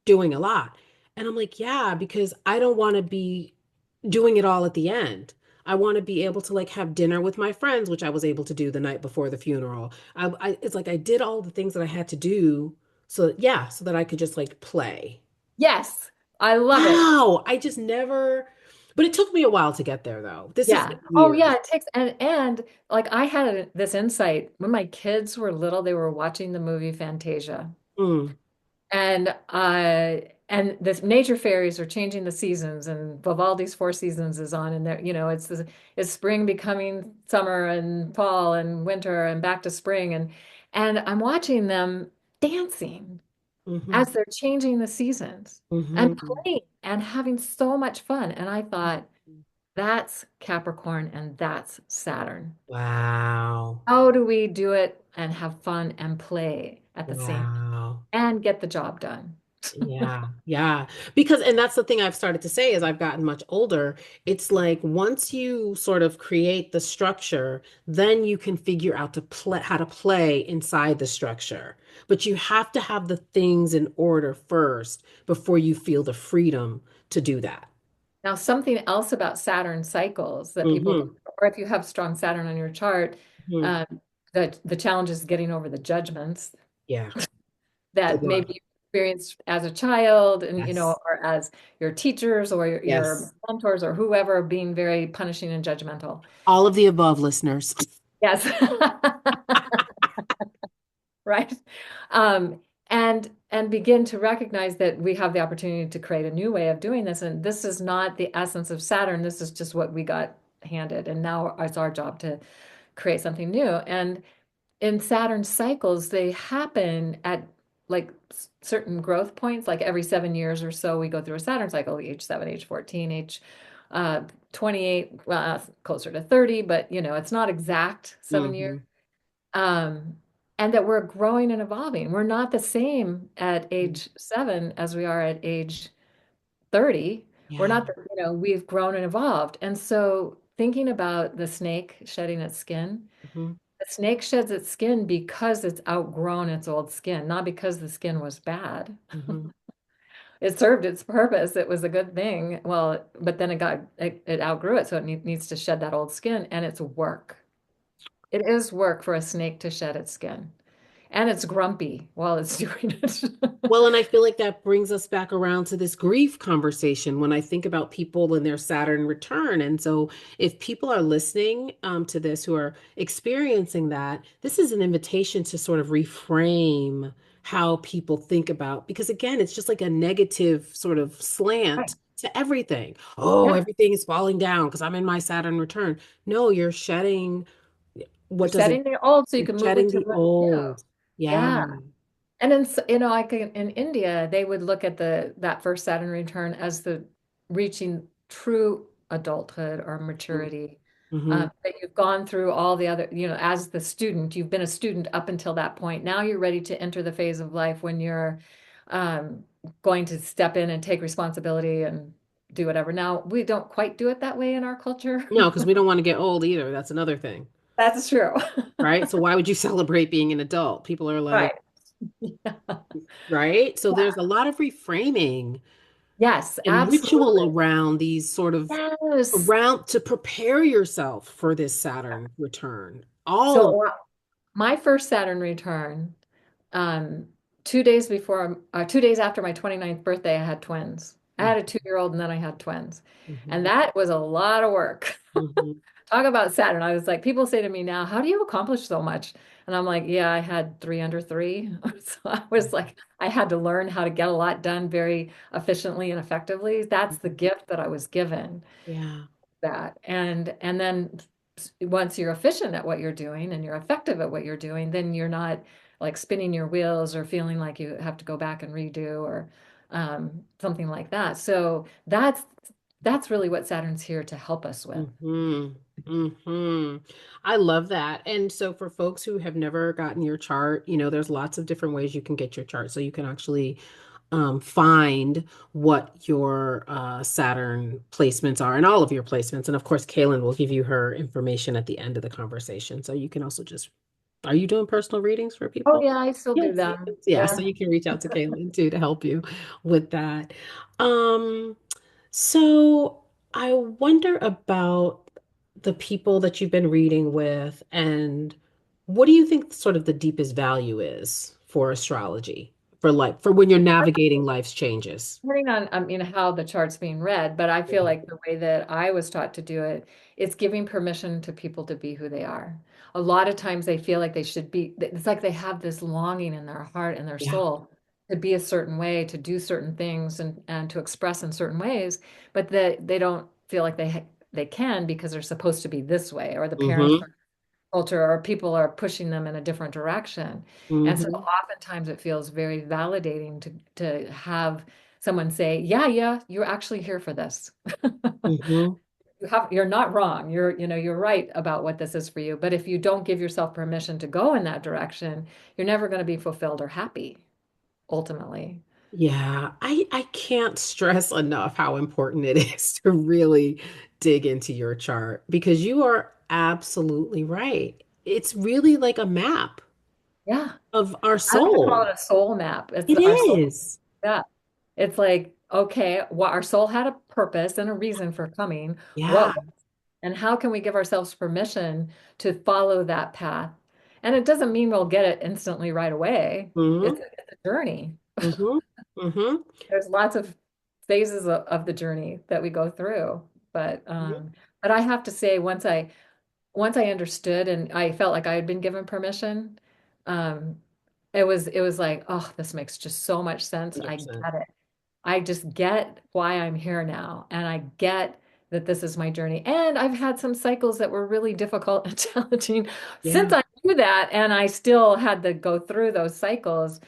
doing a lot." And I'm like, "Yeah, because I don't want to be doing it all at the end. I want to be able to like have dinner with my friends, which I was able to do the night before the funeral. It's like I did all the things that I had to do so yeah, so that I could just like play. Yes, I love it. Wow, I just never, but it took me a while to get there though. This is Yeah. like Oh, yeah. years. It takes and like I had this insight when my kids were little. They were watching the movie Fantasia. Mm, And the nature fairies are changing the seasons, and Vivaldi's Four Seasons is on, and there, it's spring becoming summer and fall and winter and back to spring, and I'm watching them dancing hmm as they're changing the seasons and hmm playing and having so much fun. And I thought, that's Capricorn and that's Saturn. Wow. How do we do it and have fun and play at the same Wow. and get the job done? Yeah, yeah. Because, and that's the thing I've started to say as I've gotten much older. It's like once you sort of create the structure, then you can figure out to play how to play inside the structure. But you have to have the things in order first before you feel the freedom to do that. Now, something else about Saturn cycles that people, Hmm. or if you have strong Saturn on your chart, Hmm. um, that the challenge is getting over the judgments Yeah, a that maybe lot. you experienced as a child and, Yes. or as your teachers or your Yes. mentors or whoever being very punishing and judgmental. All of the above, listeners. Yes. Right. Um, and begin to recognize that we have the opportunity to create a new way of doing this. And this is not the essence of Saturn. This is just what we got handed. And now it's our job to create something new. And in Saturn cycles, they happen at like certain growth points, like every 7 years or so, we go through a Saturn cycle, age 7, age 14, age 28, well, closer to 30, but it's not exact 7 years. Hmm. Um, and that we're growing and evolving. We're not the same at age 7 as we are at age 30. We're Yeah. not, we've grown and evolved. And so thinking about the snake shedding its skin, Hmm. the snake sheds its skin because it's outgrown its old skin, not because the skin was bad. Hmm. It served its purpose. It was a good thing. Well, but then it outgrew it, so it needs to shed that old skin, and it's work. It is work for a snake to shed its skin, and it's grumpy while it's doing it. Well, and I feel like that brings us back around to this grief conversation when I think about people and their Saturn return. And so, if people are listening to this who are experiencing that, this is an invitation to sort of reframe how people think about, because again, it's just like a negative sort of Right. slant to everything. Oh, Yeah, everything is falling down because I'm in my Saturn return. No, you're shedding, you're what does it, setting the old so you you're can move shedding into the the new. old. Yeah. Yeah. And then, like in India, they would look at that first Saturn return as the reaching true adulthood or maturity. Mm-hmm. That you've gone through all the other, as the student, you've been a student up until that point. Now you're ready to enter the phase of life when you're um, going to step in and take responsibility and do whatever. Now, we don't quite do it that way in our culture. No, because we don't want to get old either. That's another thing, That's true. right? So why would you celebrate being an adult? People are like, Right. Yeah. right? So there's a lot of reframing Yes, and ritual absolutely. around these sort of Yes. around to prepare yourself for this Saturn return. All of So my first Saturn return, um, 2 days after my 29th birthday, I had twins. I it. had a 2-year-old and then I had twins. And Mhm, that was a lot of work. mhm, Talk about Saturn. I was like, people say to me now, how do you accomplish so much? And I'm like, yeah, I had three under three. So I was like, I had to learn how to get a lot done very efficiently and effectively. That's the mhm. gift that I was given, Yeah. that. And then once you're efficient at what you're doing and you're effective at what you're doing, then you're not like spinning your wheels or feeling like you have to go back and redo or something like that. So that's really what Saturn's here to help us with. Hmm. Hmm. I love that. And so for folks who have never gotten your chart, there's lots of different ways you can get your chart. So you can actually find what your Saturn placements are and all of your placements. And of course, Kaylin will give you her information at the end of the conversation. So you can also just, are you doing personal readings for Oh people? yeah, I still do Yes. them. Yeah. So Yeah. you can reach out to Kaylin too to help you with that. Um, so I wonder about the people that you've been reading with, and what do you think sort of the deepest value is for astrology, for when you're navigating life's changes? Depending on, how the chart's being read, but I feel Yeah. like the way that I was taught to do it, it's giving permission to people to be who they are. A lot of times they feel like they should be, it's like they have this longing in their heart and their Yeah. soul to be a certain way, to do certain things and to express in certain ways, but that they don't feel like they can because they're supposed to be this way, or the parents Mm-hmm. culture or people are pushing them in a different direction. And so Mm-hmm. oftentimes it feels very validating to have someone say, yeah, yeah, you're actually here for this. Mm-hmm. You're not wrong. You're right about what this is for you. But if you don't give yourself permission to go in that direction, you're never going to be fulfilled or happy ultimately. Yeah, I can't stress enough how important it is to really dig into your chart because you are absolutely right. It's really like a map Yeah. of our I like to call soul. it a soul map. It's It our soul. is. Yeah. It's like, okay, well, our soul had a purpose and a reason for coming. Yeah. What and how can we give ourselves permission to follow that path? And it doesn't mean we'll get it instantly right away. Hmm. It's a journey. Hmm. Hmm. There's lots of phases of the journey that we go through. But I have to say, once I understood and I felt like I had been given permission, um, it was like, oh, this makes just so much sense. I 100%. get it. I just get why I'm here now, and I get that this is my journey. And I've had some cycles that were really difficult and challenging since Yeah. I knew that, and I still had to go through those cycles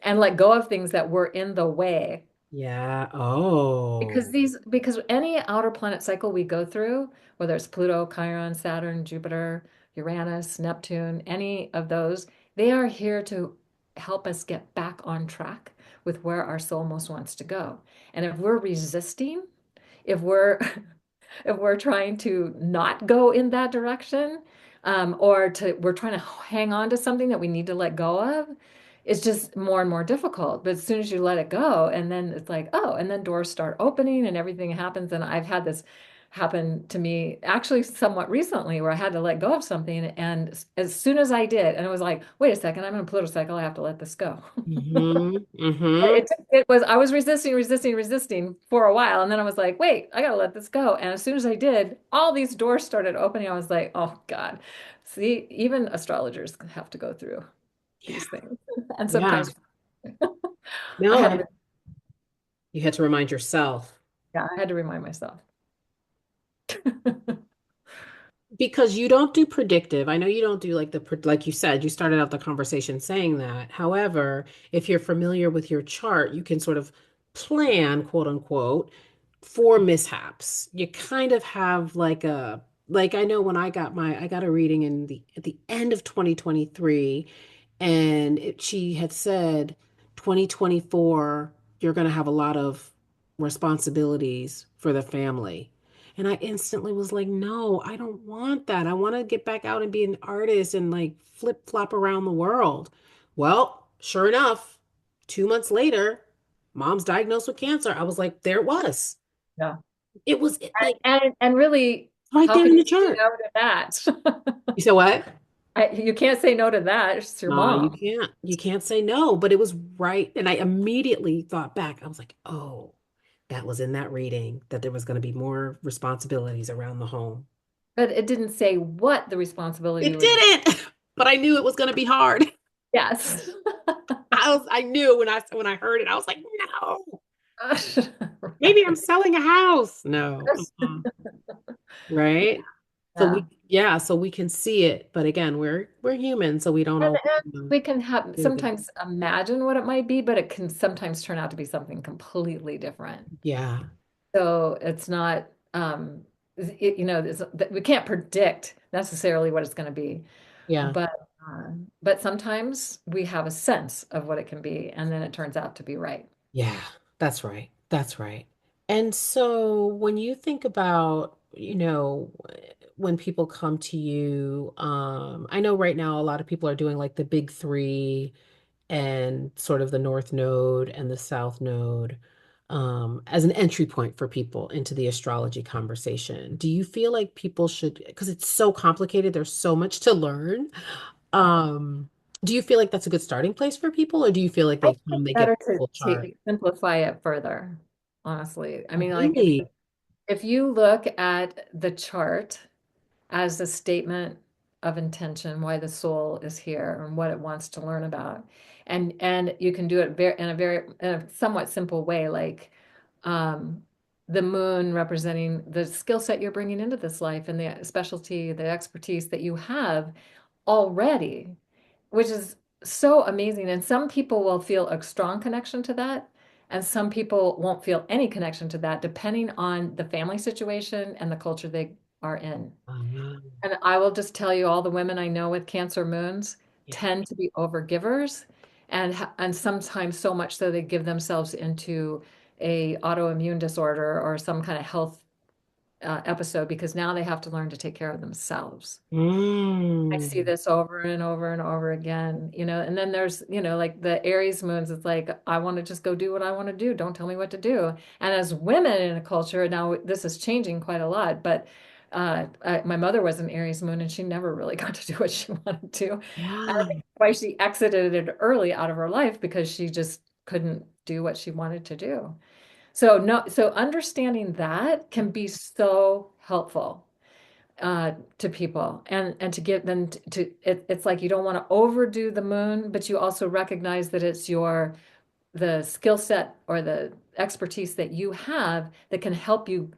and let go of things that were in the way. Yeah. Oh. Because any outer planet cycle we go through, whether it's Pluto, Chiron, Saturn, Jupiter, Uranus, Neptune, any of those, they are here to help us get back on track with where our soul most wants to go. And if we're resisting, if we're if we're trying to not go in that direction, or we're trying to hang on to something that we need to let go of, it's just more and more difficult. But as soon as you let it go, and then it's like, oh, and then doors start opening and everything happens. And I've had this happen to me actually somewhat recently where I had to let go of something. And as soon as I did, and it was like, wait a second, I'm in a political cycle, I have to let this go. Hmm. Hmm. It was I was resisting for a while, and then I was like, wait, I gotta let this go. And as soon as I did, all these doors started opening. I was like, oh God. See, even astrologers have to go through Yeah. these things. And Yeah. sometimes I No, had and to, you had to remind yourself. yeah, I had to remind myself. Because you don't do predictive. I know you don't do like like you said, you started out the conversation saying that. However, if you're familiar with your chart, you can sort of plan, quote unquote, for mishaps. You kind of have like I know when I got a reading in the at the end of 2023 and she had said 2024 you're going to have a lot of responsibilities for the family. And I instantly was like, no, I don't want that. I want to get back out and be an artist and like flip flop around the world. Well, sure enough, 2 months later, mom's diagnosed with cancer. I was like, there it was. Yeah. It was like And really, right how there can in the you say chart. no to that? You said what? You can't say no to that. It's your No, you mom. can't. You can't say no, but it was right. And I immediately thought back. I was like, oh, that was in that reading that there was going to be more responsibilities around the home. But it didn't say what the responsibility It would be. didn't, but I knew it was going to be hard. Yes. I knew when I heard it, I was like, no, maybe I'm Right. selling a house. No. Right? So Yeah. so we can see it, but again, we're human, so we don't And, always and we can have do that. sometimes imagine what it might be, but it can sometimes turn out to be something completely different. Yeah. So it's not, we can't predict necessarily what it's going to be, Yeah. but but sometimes we have a sense of what it can be, and then it turns out to be right. Yeah, that's right. That's right. And so when you think about, when people come to you, I know right now a lot of people are doing like the big three and sort of the North Node and the South Node, as an entry point for people into the astrology conversation. Do you feel like people should, because it's so complicated, there's so much to learn. Um, do you feel like that's a good starting place for people, or do you feel like I they think come, it's they get better the to, full chart? to simplify it further, honestly. I Oh, mean, like really? if you look at the chart as a statement of intention, why the soul is here and what it wants to learn about. And you can do it in a somewhat simple way, like um, the moon representing the skill set you're bringing into this life and the specialty, the expertise that you have already, which is so amazing. And some people will feel a strong connection to that. And some people won't feel any connection to that, depending on the family situation and the culture they are in. Um, And I will just tell you, all the women I know with Cancer moons yeah. tend to be overgivers and sometimes so much so they give themselves into a autoimmune disorder or some kind of health episode because now they have to learn to take care of themselves. I see Mm. this over and over and over again, and then there's, like the Aries moons, it's like, I want to just go do what I want to do. Don't tell me what to do. And as women in a culture, now this is changing quite a lot, but my mother was an Aries moon and she never really got to do what she wanted to. And I Yeah. think why she exited it early out of her life because she just couldn't do what she wanted to do. So no, so understanding that can be so helpful to people and to give them it's like you don't want to overdo the moon, but you also recognize that it's the skill set or the expertise that you have that can help you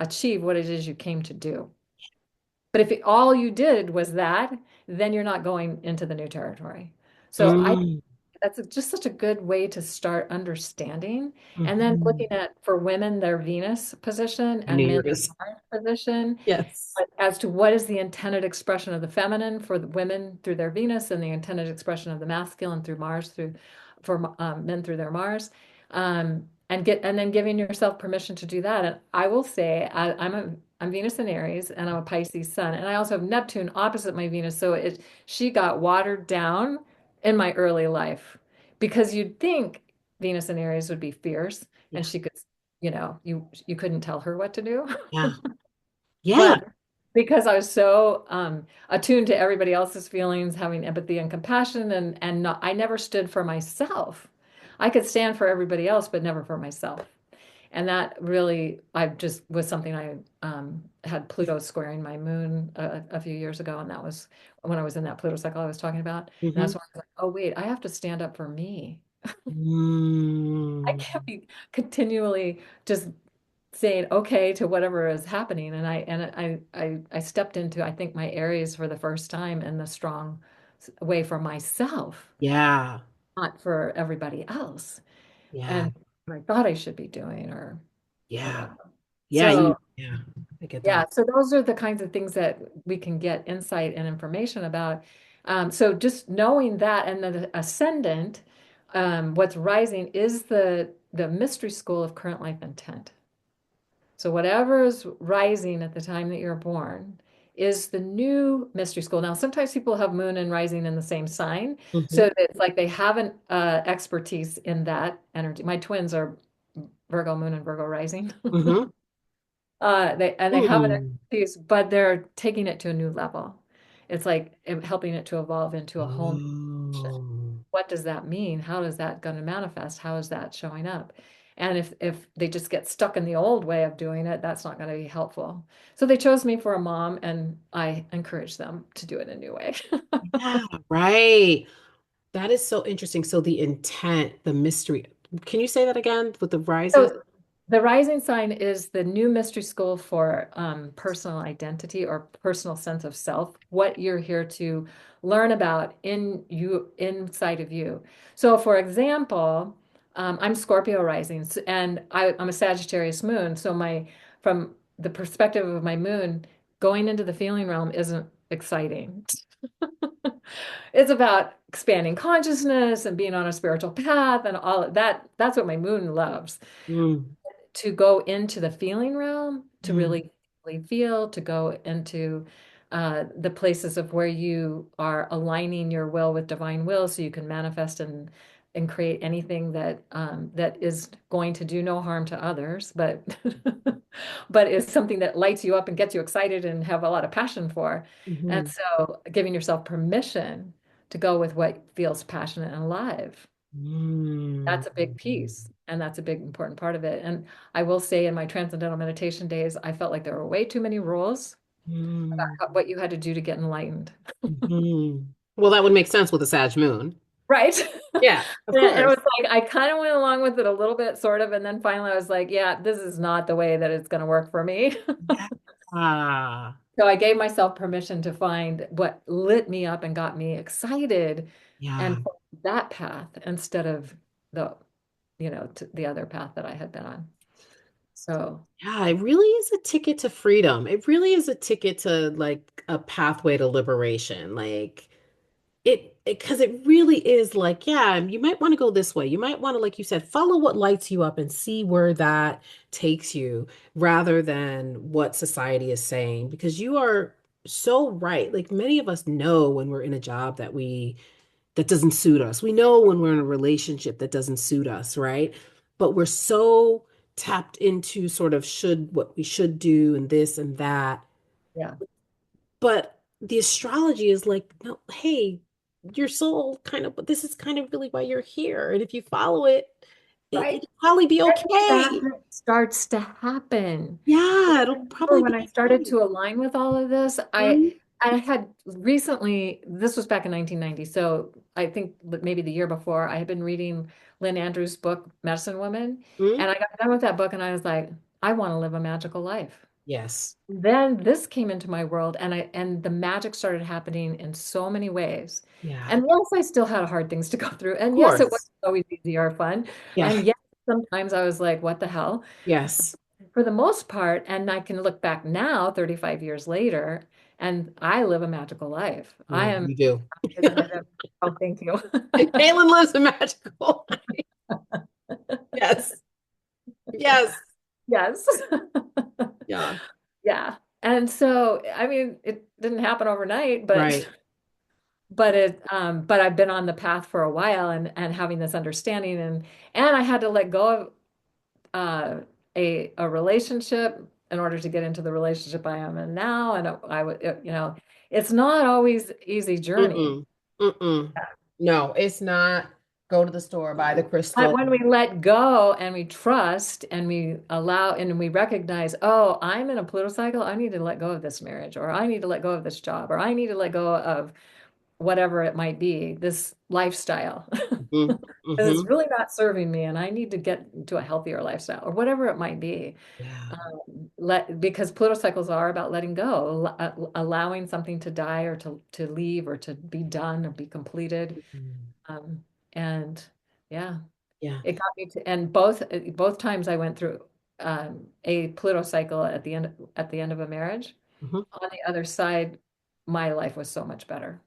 achieve what it is you came to do. But if all you did was that, then you're not going into the new territory. So I Mm. that's just such a good way to start understanding. And then Mhm. looking at for women their Venus position I knew and you men were their going to. Mars position, Yes. but as to what is the intended expression of the feminine for the women through their Venus and the intended expression of the masculine through Mars through for men through their Mars, and then giving yourself permission to do that. And I will say I'm Venus in Aries and I'm a Pisces sun, and I also have Neptune opposite my Venus, so she got watered down in my early life because you'd think Venus in Aries would be fierce and Yeah. she could, you couldn't tell her what to do. Yeah. Yeah. But because I was so attuned to everybody else's feelings, having empathy and compassion, and not, I never stood for myself. I could stand for everybody else, but never for myself. And that really, I just was something I had Pluto squaring my moon a few years ago, and that was when I was in that Pluto cycle I was talking about. And that's Hmm. when I was like, oh wait, I have to stand up for me. I Mm. can't be continually just saying okay to whatever is happening. And I stepped into, I think, my Aries for the first time in the strong way for myself, Yeah. not for everybody else. Yeah. And what I thought I should be doing or Yeah. whatever. Yeah. So Yeah. I get yeah, that. so those are the kinds of things that we can get insight and information about. So just knowing that, and the ascendant, what's rising is the mystery school of current life intent. So whatever is rising at the time that you're born is the new mystery school. Now, sometimes people have moon and rising in the same sign, Hmm. so it's like they have an expertise in that energy. My twins are Virgo moon and Virgo rising. Hmm. They have an Mm. expertise, but they're taking it to a new level. It's like helping it to evolve into a whole new dimension. Oh. What does that mean? How is that going to manifest? How is that showing up? And if they just get stuck in the old way of doing it, that's not going to be helpful. So they chose me for a mom, and I encourage them to do it a new way. Yeah. Right. That is so interesting. So the intent, the mystery. Can you say that again with the rising? So the rising sign is the new mystery school for personal identity or personal sense of self, what you're here to learn about in you, inside of you. So for example, I'm Scorpio rising and I'm a Sagittarius moon. So from the perspective of my moon, going into the feeling realm isn't exciting. It's about expanding consciousness and being on a spiritual path and all of that. That's what my moon loves, Mm. to go into the feeling realm, to Mm. really feel, to go into the places of where you are aligning your will with divine will, so you can manifest and create anything that is going to do no harm to others, but but is something that lights you up and gets you excited and have a lot of passion for. And Mhm. so, giving yourself permission to go with what feels passionate and alive. Mm. That's a big piece, and that's a big important part of it. And I will say in my transcendental meditation days, I felt like there were way too many rules Mm. about what you had to do to get enlightened. Mhm. Well, that would make sense with a Sag moon. Right? Yeah, of And it course. was like I kind of went along with it a little bit, sort of, and then finally I was like, yeah, this is not the way that it's going to work for me. Yeah. Ah, So I gave myself permission to find what lit me up and got me excited yeah. and follow that path instead of the, the other path that I had been on. So Yeah, it really is a ticket to freedom. It really is a ticket to like a pathway to liberation. Like it because it really is like, yeah, you might want to go this way. You might want to, like you said, follow what lights you up and see where that takes you rather than what society is saying. Because you are so right. Like many of us know when we're in a job that doesn't suit us. We know when we're in a relationship that doesn't suit us, right? But we're so tapped into sort of what we should do and this and that. Yeah. But the astrology is like, no, hey, your soul kind of, but this is kind of really why you're here. And if you follow it, Right. it'll probably be And okay. magic starts to happen. Yeah, it'll Remember probably when I be started okay. to align with all of this, Mhm. I had recently, this was back in 1990, so I think that maybe the year before, I had been reading Lynn Andrews' book, Medicine Woman, Mhm. and I got done with that book and I was like, I want to live a magical life. Yes. Then this came into my world and the magic started happening in so many ways. Yeah. And yes, I still had hard things to go through. Of And yes, it wasn't course. always easy or fun. Yeah. And yes, sometimes I was like, what the hell? Yes. For the most part, and I can look back now, 35 years later, and I live a magical life. I Yeah, am you do. happier than I've ever. Oh, thank you. Caitlin lives a magical. Yes. Yes. Yes. Yeah. Yeah. And so, I mean, it didn't happen overnight, Right. but I've been on the path for a while and having this understanding and I had to let go of a relationship in order to get into the relationship I am in now. And I would, it's not always easy journey. Mm-mm. Mm-mm. No, it's not. Go to the store, buy the But crystal. when we let go and we trust and we allow and we recognize, oh, I'm in a Pluto cycle, I need to let go of this marriage, or I need to let go of this job, or I need to let go of whatever it might be, this lifestyle. Hmm. It's Hmm. really not serving me, and I need to get to a healthier lifestyle, or whatever it might be. Yeah. Because Pluto cycles are about letting go, allowing something to die or to leave or to be done or be completed. Mm. Um, and yeah, Yeah. it got me to, and both times I went through a Pluto cycle at the end of a marriage. Hmm. On the other side, my life was so much better.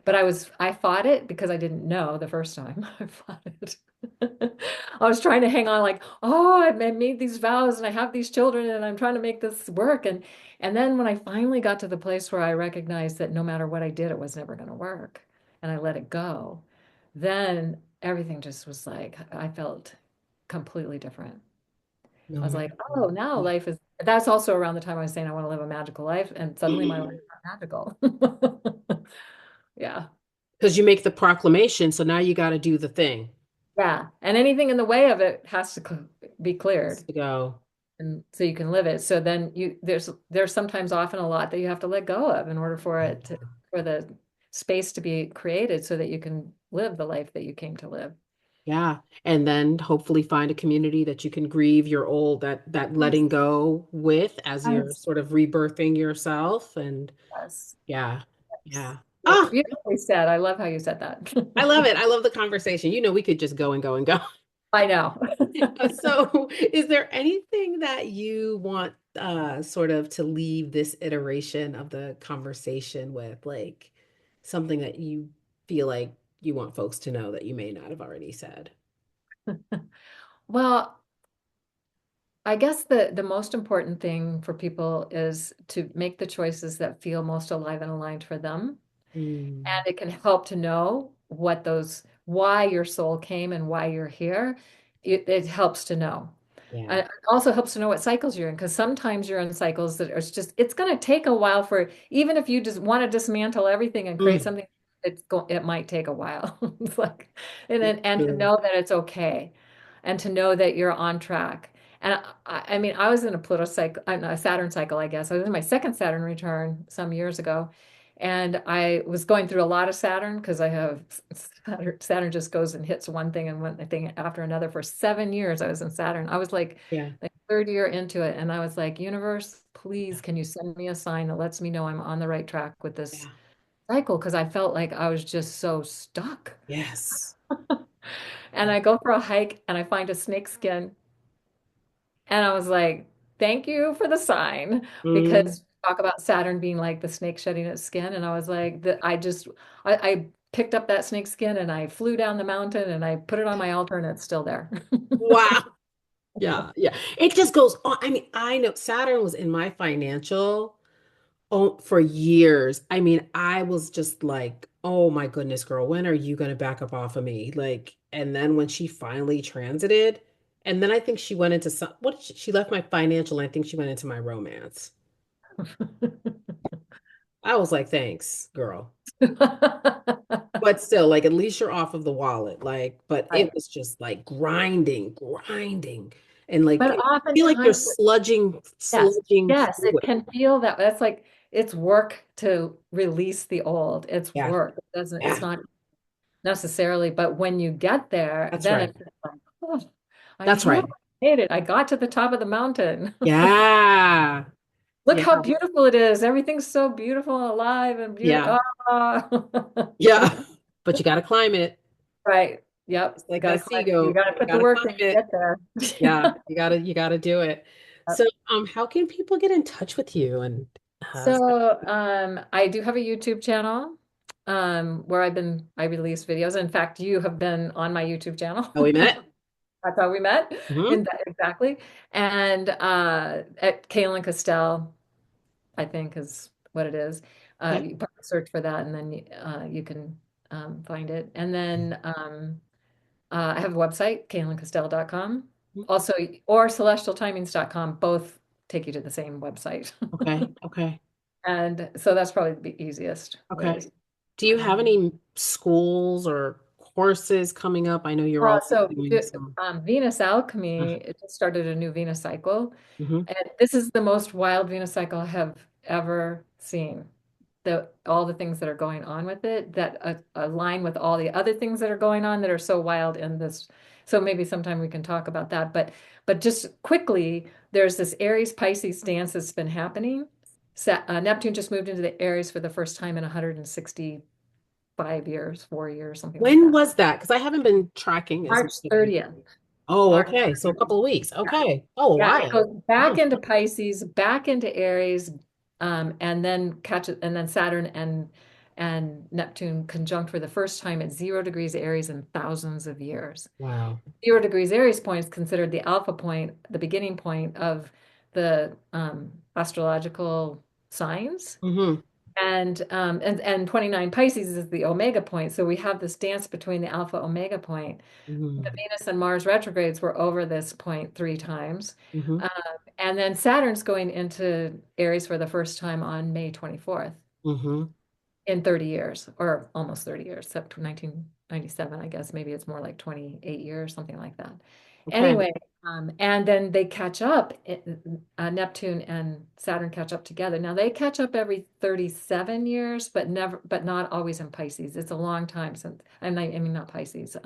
But I fought it because I didn't know the first time I fought it. I was trying to hang on like, oh, I made these vows and I have these children and I'm trying to make this work. And then when I finally got to the place where I recognized that no matter what I did, it was never going to work and I let it go, then everything just was like, I felt completely different. No I was matter like, oh, what. now life is, that's also around the time I was saying I want to live a magical life. And suddenly my life is not magical. Yeah. Because you make the proclamation, so now you got to do the thing. Yeah. And anything in the way of it has to be Has cleared to go. and so you can live it. So then there's sometimes often a lot that you have to let go of in order for the space to be created so that you can live the life that you came to live. Yeah. And then hopefully find a community that you can grieve your old that Yes. letting go with as you're Yes. sort of rebirthing yourself. And Yes. yeah. Yes. Yeah. Ah, Beautifully said. I love how you said that. I love it. I love the conversation. We could just go and go and go. I know. So, is there anything that you want sort of to leave this iteration of the conversation with, like something that you feel like you want folks to know that you may not have already said? Well, I guess the most important thing for people is to make the choices that feel most alive and aligned for them. Mm, And it can help to know why your soul came and why you're here. It helps to know. yeah. It also helps to know what cycles you're in, because sometimes you're in cycles that are it's going to take a while for, even if you just want to dismantle everything and create Mm, something, it might take a while. It's like, it's and to true. know that it's okay and to know that you're on track. And I mean, I was in a Pluto cycle, a Saturn cycle, I guess. I was in my second Saturn return some years ago. And I was going through a lot of Saturn because I have Saturn just goes and hits one thing and one thing after another. For 7 years, I was in Saturn. I was Yeah. like third year into it. And I was like, universe, please, can you send me a sign that lets me know I'm on the right track with this Yeah. cycle? Because I felt like I was just so stuck. Yes. And I go for a hike and I find a snake skin. And I was like, thank you for the sign Mm, because talk about Saturn being like the snake shedding its skin. And I was like, that I just, I picked up that snake skin and I flew down the mountain and I put it on my altar and it's still there. Wow. Yeah, yeah. It just goes on. I mean, I know Saturn was in my financial for years. I mean, I was just like, oh my goodness, girl, when are you going to back up off of me? Like, and then when she finally transited, and then I think she went into some, what did she left my financial, and I think she went into my romance. I was like, thanks, girl. But still, like, at least you're off of the wallet. Like, but Right. it was just like grinding, grinding. And like, But I feel like you're oftentimes, yes, sludging yes, through it it. can feel that. That's like it's work to release the old. It's Yeah, work. It's yeah, not necessarily, but when you get there, that's then right. it's just like, oh, I'm That's here. right. I made it. I got to the top of the mountain. Yeah. Look Yeah. how beautiful it is. Everything's so beautiful and alive and Yeah. beautiful. Ah. Yeah. But you got to climb it. Right. Yep. Just like Got to that sea climb. You goat. got to You put got the to work climb in to it. get there. Yeah. You gotta do it. So, how can people get in touch with you and So, I do have a YouTube channel, where I release videos. In fact, you have been on my YouTube channel. how we met? That's how we met. Hmm. Exactly. And at Cayelin Castell, I think is what it is. Okay. You probably search for that and then you can find it. And then I have a website, cayelincastell.com. Also, or celestialtimings.com. Both take you to the same website. Okay. Okay. And so that's probably the easiest Okay. ways. Do you have Um, any schools or courses coming up? I know you're also so doing some. Venus Uh, Alchemy, it just started a new Venus cycle. mhm. And this is the most wild Venus cycle I have ever seen. All the things that are going on with it that align with all the other things that are going on that are so wild in this. So maybe sometime we can talk about that. But just quickly, there's this Aries Pisces dance that's been happening. Neptune just moved into the Aries for the first time in 165 years, 4 years, something like When that. was that? Because I haven't been tracking as much. March 30th. Oh, March okay. So a 30th. couple of weeks. Okay. Oh, Yeah, it wow. goes back Wow. into Pisces, back into Aries, and then and then Saturn and Neptune conjunct for the first time at 0 degrees Aries in thousands of years. Wow. 0 degrees Aries point is considered the alpha point, the beginning point of the astrological signs. Mm-hmm. And 29 Pisces is the omega point. So we have this dance between the alpha omega point. The Mm-hmm. Venus and Mars retrogrades were over this point 3 times. Mm-hmm. Um, and then Saturn's going into Aries for the first time on May 24th Mm-hmm. in 30 years, or almost 30 years, except 1997, I guess. Maybe it's more like 28 years, something like that. Okay. Anyway, and then they catch up, Neptune and Saturn catch up together. Now they catch up every 37 years, but not always in Pisces. It's a long time since, I mean, not Pisces,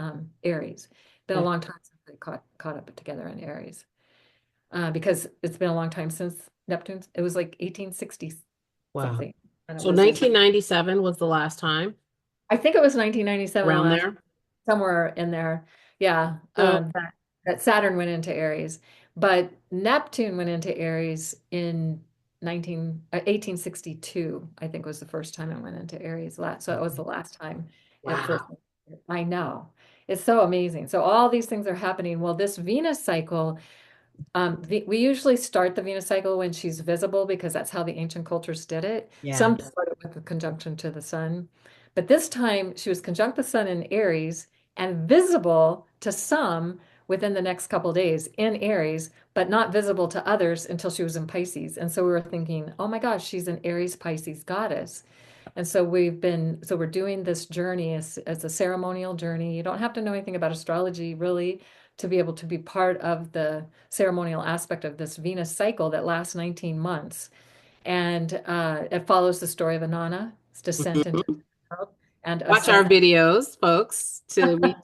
Aries. Been a Okay. long time since they caught up together in Aries, because it's been a long time since Neptune's, it was like 1860 Wow. something. And it So was in, 1997 was the last time I think it was 1997, the around last, there. somewhere in there. Yeah, So, that Saturn went into Aries, but Neptune went into Aries in 1862, I think was the first time it went into Aries. So it was the last time it first. wow. I know. It's so amazing. So all these things are happening. Well, this Venus cycle, we usually start the Venus cycle when she's visible because that's how the ancient cultures did it. Yeah. Some started with the conjunction to the sun, but this time she was conjunct the sun in Aries and visible to some within the next couple of days in Aries, but not visible to others until she was in Pisces. And so we were thinking, oh my gosh, she's an Aries Pisces goddess. And so we're doing this journey as a ceremonial journey. You don't have to know anything about astrology really to be able to be part of the ceremonial aspect of this Venus cycle that lasts 19 months. And it follows the story of Inanna's descent into Mhm. the world and Watch our ascent. videos, folks.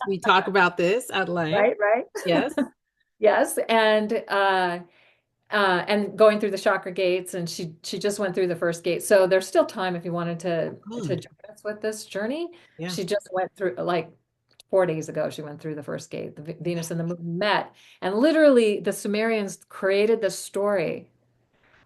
We talk about this at length. Right, right. Yes. Yes, and going through the chakra gates, and she just went through the first gate. So there's still time if you wanted to Good. join us with this journey. Yeah. She just went through like 4 days ago. She went through the first gate. The Venus and the Moon met, and literally the Sumerians created the story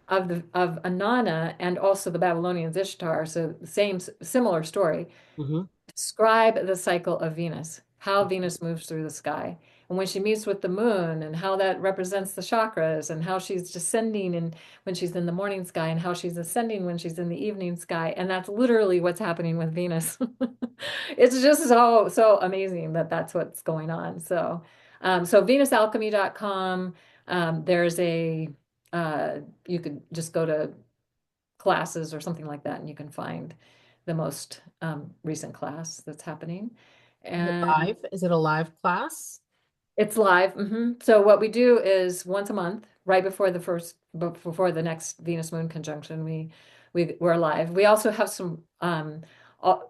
of Inanna and also the Babylonians Ishtar. So the same similar story Hmm. describe the cycle of Venus, how Venus moves through the sky. And when she meets with the moon, and how that represents the chakras, and how she's descending and when she's in the morning sky, and how she's ascending when she's in the evening sky. And that's literally what's happening with Venus. It's just so amazing that that's what's going on. So venusalchemy.com, there's a you could just go to classes or something like that, and you can find the most recent class that's happening. Is it And live? Is it a live class? it's live. So what we do is once a month, right before the next Venus Moon conjunction, we're live. We also have some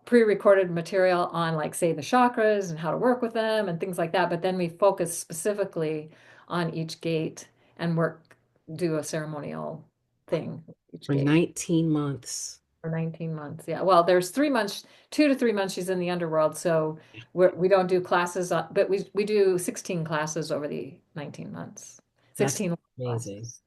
pre-recorded material on, like, say, the chakras and how to work with them and things like that. But then we focus specifically on each gate and do a ceremonial thing with each For gate. 19 months. For 19 months. Yeah. Well, there's 3 months, 2 to 3 months she's in the underworld. So we don't do classes but we do 16 classes over the 19 months. That's 16 amazing. classes.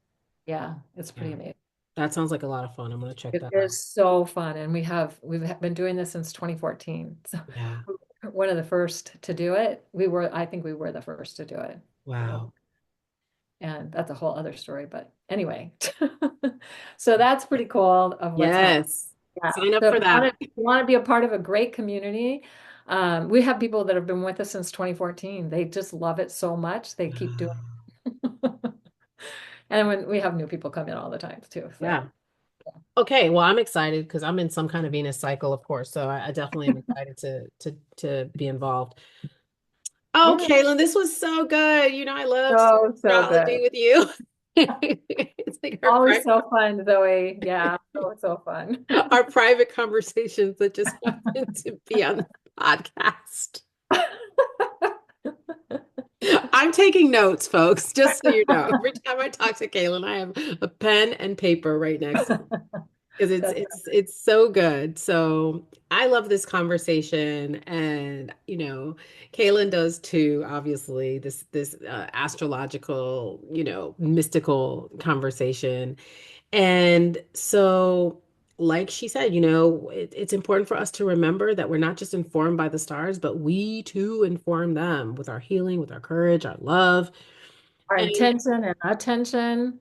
Yeah, it's pretty Yeah. amazing. That sounds like a lot of fun. I'm going to check It that out. is so fun. And we've been doing this since 2014. So Yeah. we're one of the first to do it. I think we were the first to do it. Wow. And that's a whole other story. But anyway, so that's pretty cool of what's happening. Yes. Yeah. Sign up So for that. if you want to be a part of a great community, we have people that have been with us since 2014. They just love it so much. They keep doing it. And when we have new people come in all the time too. So Yeah. Okay, well, I'm excited because I'm in some kind of Venus cycle, of course. So I definitely am excited to be involved. Oh, yeah, Caitlin, this was so good. I love so astrology good. with you. It's like Always so fun, Zoe. Yeah, so fun. our private conversations that just happen to be on the podcast. I'm taking notes, folks, just so you know. Every time I talk to Caitlin, I have a pen and paper right next to me because it's That's it's it's so good. So I love this conversation, and Caitlin does too. Obviously, this astrological, mystical conversation. And so, like she said, it's important for us to remember that we're not just informed by the stars, but we too inform them with our healing, with our courage, our love. our And intention and attention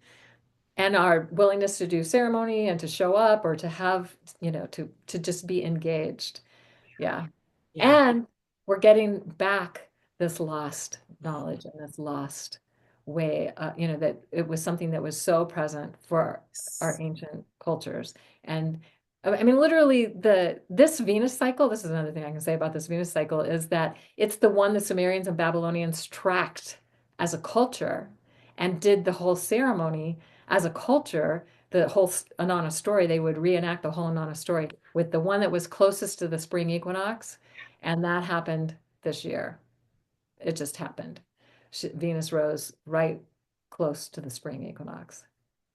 and our willingness to do ceremony and to show up or to have, to just be engaged. Yeah. yeah, And we're getting back this lost knowledge and this lost way, that it was something that was so present for our ancient cultures. And I mean, literally, this Venus cycle, this is another thing I can say about this Venus cycle, is that it's the one the Sumerians and Babylonians tracked as a culture and did the whole ceremony as a culture, the whole Anana story. They would reenact the whole Anana story with the one that was closest to the spring equinox. And that happened this year. It just happened. Venus rose right close to the spring equinox.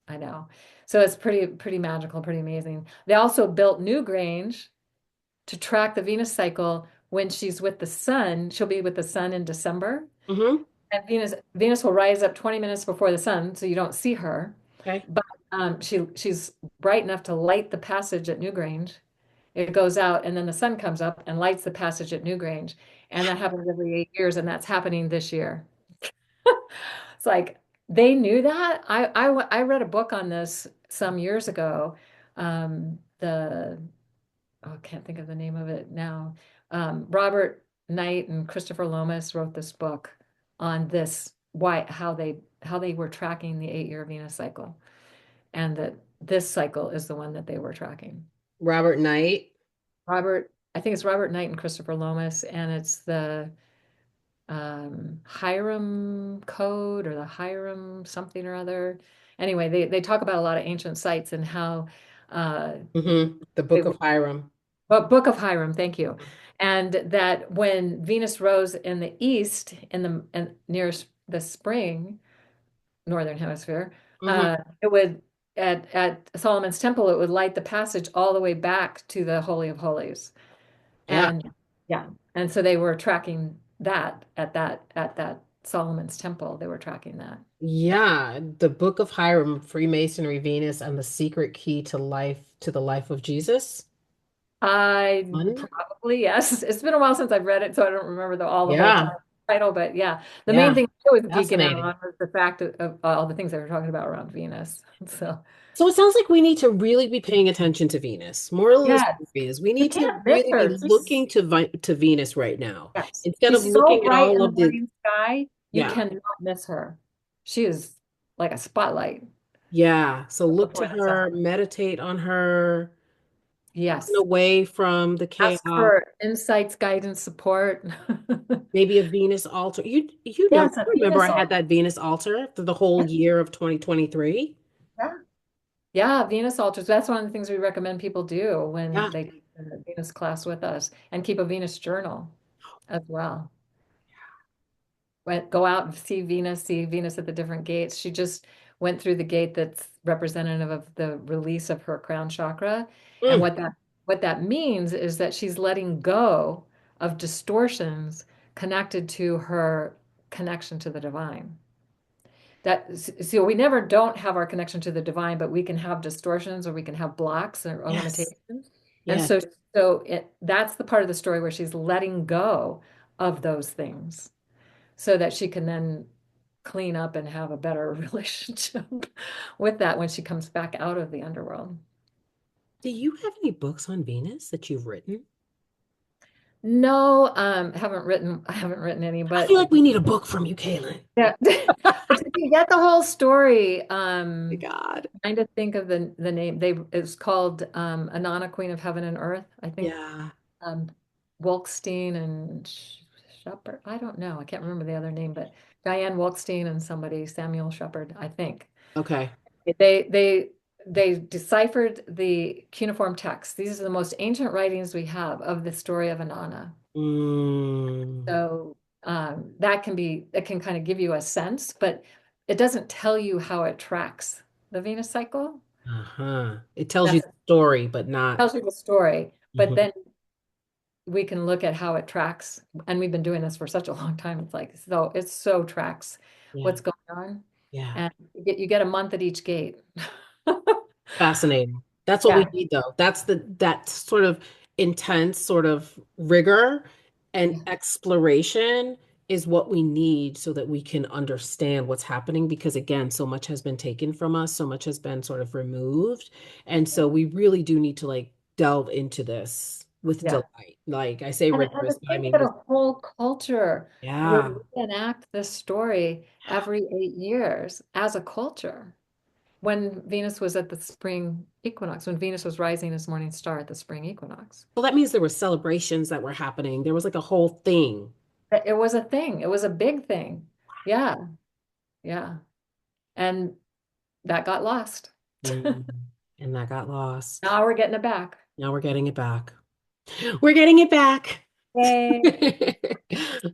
I know. So it's pretty magical, pretty amazing. They also built Newgrange to track the Venus cycle when she's with the sun. She'll be with the sun in December. hmm And Venus will rise up 20 minutes before the sun, so you don't see her. okay. But she's bright enough to light the passage at Newgrange. It goes out, and then the sun comes up and lights the passage at Newgrange. And that happens every 8 years, and that's happening this year. It's like they knew that. I read a book on this some years ago. I can't think of the name of it now. Robert Knight and Christopher Lomas wrote this book on this, how they were tracking the 8-year Venus cycle, and that this cycle is the one that they were tracking. Robert Knight. I think it's Robert Knight and Christopher Lomas, and it's the Hiram Code or the Hiram something or other. Anyway, they talk about a lot of ancient sites and how The they Book were, of Hiram. Book of Hiram, thank you. And that when Venus rose in the east, and near the spring, northern hemisphere, hmm it would at Solomon's temple, it would light the passage all the way back to the Holy of Holies. Yeah. And yeah, and so they were tracking that at that Solomon's temple. They were tracking that. Yeah. The Book of Hiram, Freemasonry, Venus, and the Secret Key to the Life of Jesus. I One? probably, yes. It's been a while since I've read it, so I don't remember all the whole Yeah, title, but yeah. The main yeah, thing I was geeking out fascinating. on was the fact of all the things they were talking about around Venus. So, So it sounds like we need to really be paying attention to Venus. Moral of the yes, story is we we need to can't miss really be her. looking to to Venus right now Yes, instead of she's so looking at bright all in the of the, morning sky, you yeah. cannot miss her. She is like a spotlight Yeah. So look to before the sun. her, meditate on her, run Yes. away from the Ask chaos. for insights, guidance, support. Maybe a Venus altar. You know, Yes, a I remember I Venus had altar. that Venus altar for the whole Yeah. year of 2023. Yeah. Yeah, Venus altars. That's one of the things we recommend people do when Yeah. they take the Venus class with us and keep a Venus journal as well. Go out and see Venus at the different gates. She just went through the gate that's representative of the release of her crown chakra. And Mm. what that means is that she's letting go of distortions connected to her connection to the divine. So we never don't have our connection to the divine, but we can have distortions or we can have blocks or Yes. limitations. And Yes. that's the part of the story where she's letting go of those things so that she can then clean up and have a better relationship with that when she comes back out of the underworld. Do you have any books on Venus that you've written? No, I haven't written any, I feel but like we need a book from you, Caitlin. yeah. But if you get the whole story, My God. trying to think of the name. It's called Anana, Queen of Heaven and Earth. I think Yeah. um Wolkstein and Shepard. I don't know. I can't remember the other name, but Diane Wolkstein and somebody, Samuel Shepard, I think. Okay. They they they deciphered the cuneiform text. These are the most ancient writings we have of the story of Anana. Mm. So it can kind of give you a sense, but it doesn't tell you how it tracks the Venus cycle. Uh-huh. It tells you That's the story, but not. tells you the story, but Mhm. then we can look at how it tracks. And we've been doing this for such a long time. It's like, so it so tracks Yeah. what's going on. Yeah. And you get a month at each gate. Fascinating. That's what we Yeah. need, though. That's that sort of intense sort of rigor and Yeah. exploration is what we need so that we can understand what's happening because again, so much has been taken from us, so much has been sort of removed. And so we really do need to like delve into this with Yeah. delight. Like I say And to rigorous, but I think mean that a with whole culture would yeah. reenact this story every 8 years as a culture. When Venus was at the spring equinox, when Venus was rising as morning star at the spring equinox. Well, that means there were celebrations that were happening. There was like a whole thing. It was a thing. It was a big thing. Yeah. Yeah. And that got lost. Mm. And that got lost. Now we're getting it back. Now we're getting it back. We're getting it back. Yay.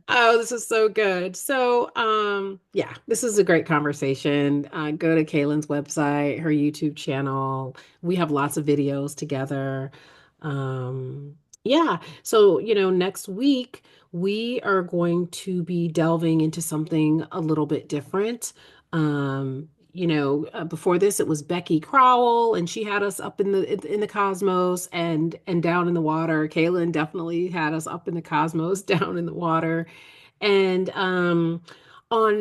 Oh, this is so good. So, yeah, this is a great conversation. Go to Kaylin's website, her YouTube channel. We have lots of videos together. Yeah. So, next week we are going to be delving into something a little bit different. Before this it was Becky Crowell and she had us up in the cosmos and down in the water. Kaylin definitely had us up in the cosmos, down in the water. And on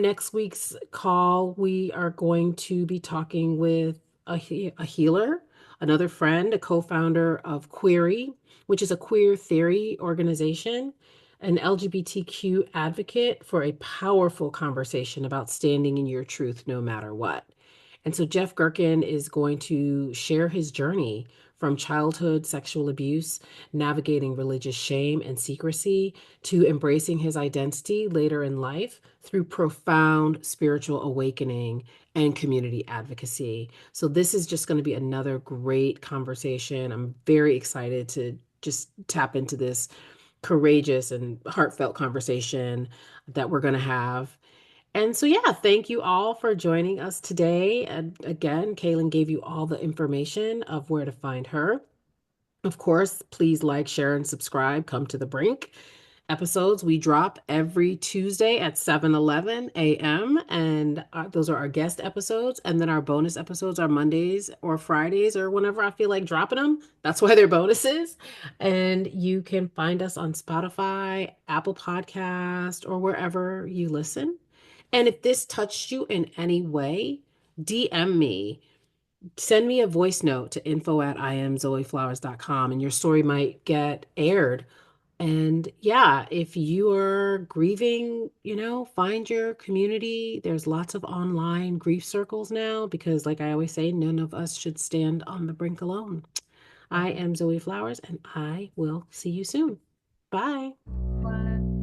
next week's call, we are going to be talking with a healer, another friend, a co-founder of Query, which is a queer theory organization, an LGBTQ advocate for a powerful conversation about standing in your truth no matter what. And so Jeff Gherkin is going to share his journey from childhood sexual abuse, navigating religious shame and secrecy, to embracing his identity later in life through profound spiritual awakening and community advocacy. So, this is just going to be another great conversation. I'm very excited to just tap into this courageous and heartfelt conversation that we're going to have. And so, yeah, thank you all for joining us today. And again, Kaylin gave you all the information of where to find her. Of course, please like, share, and subscribe. Come to the brink. episodes. We drop every Tuesday at 7:11 a.m. and those are our guest episodes. And then our bonus episodes are Mondays or Fridays or whenever I feel like dropping them. That's why they're bonuses. And you can find us on Spotify, Apple Podcast, or wherever you listen. And if this touched you in any way, DM me. Send me a voice note to info@imzoeflowers.com and your story might get aired. And yeah, if you are grieving, find your community. There's lots of online grief circles now because, like I always say, none of us should stand on the brink alone. I Mhm. am Zoe Flowers, and I will see you soon. Bye. Bye.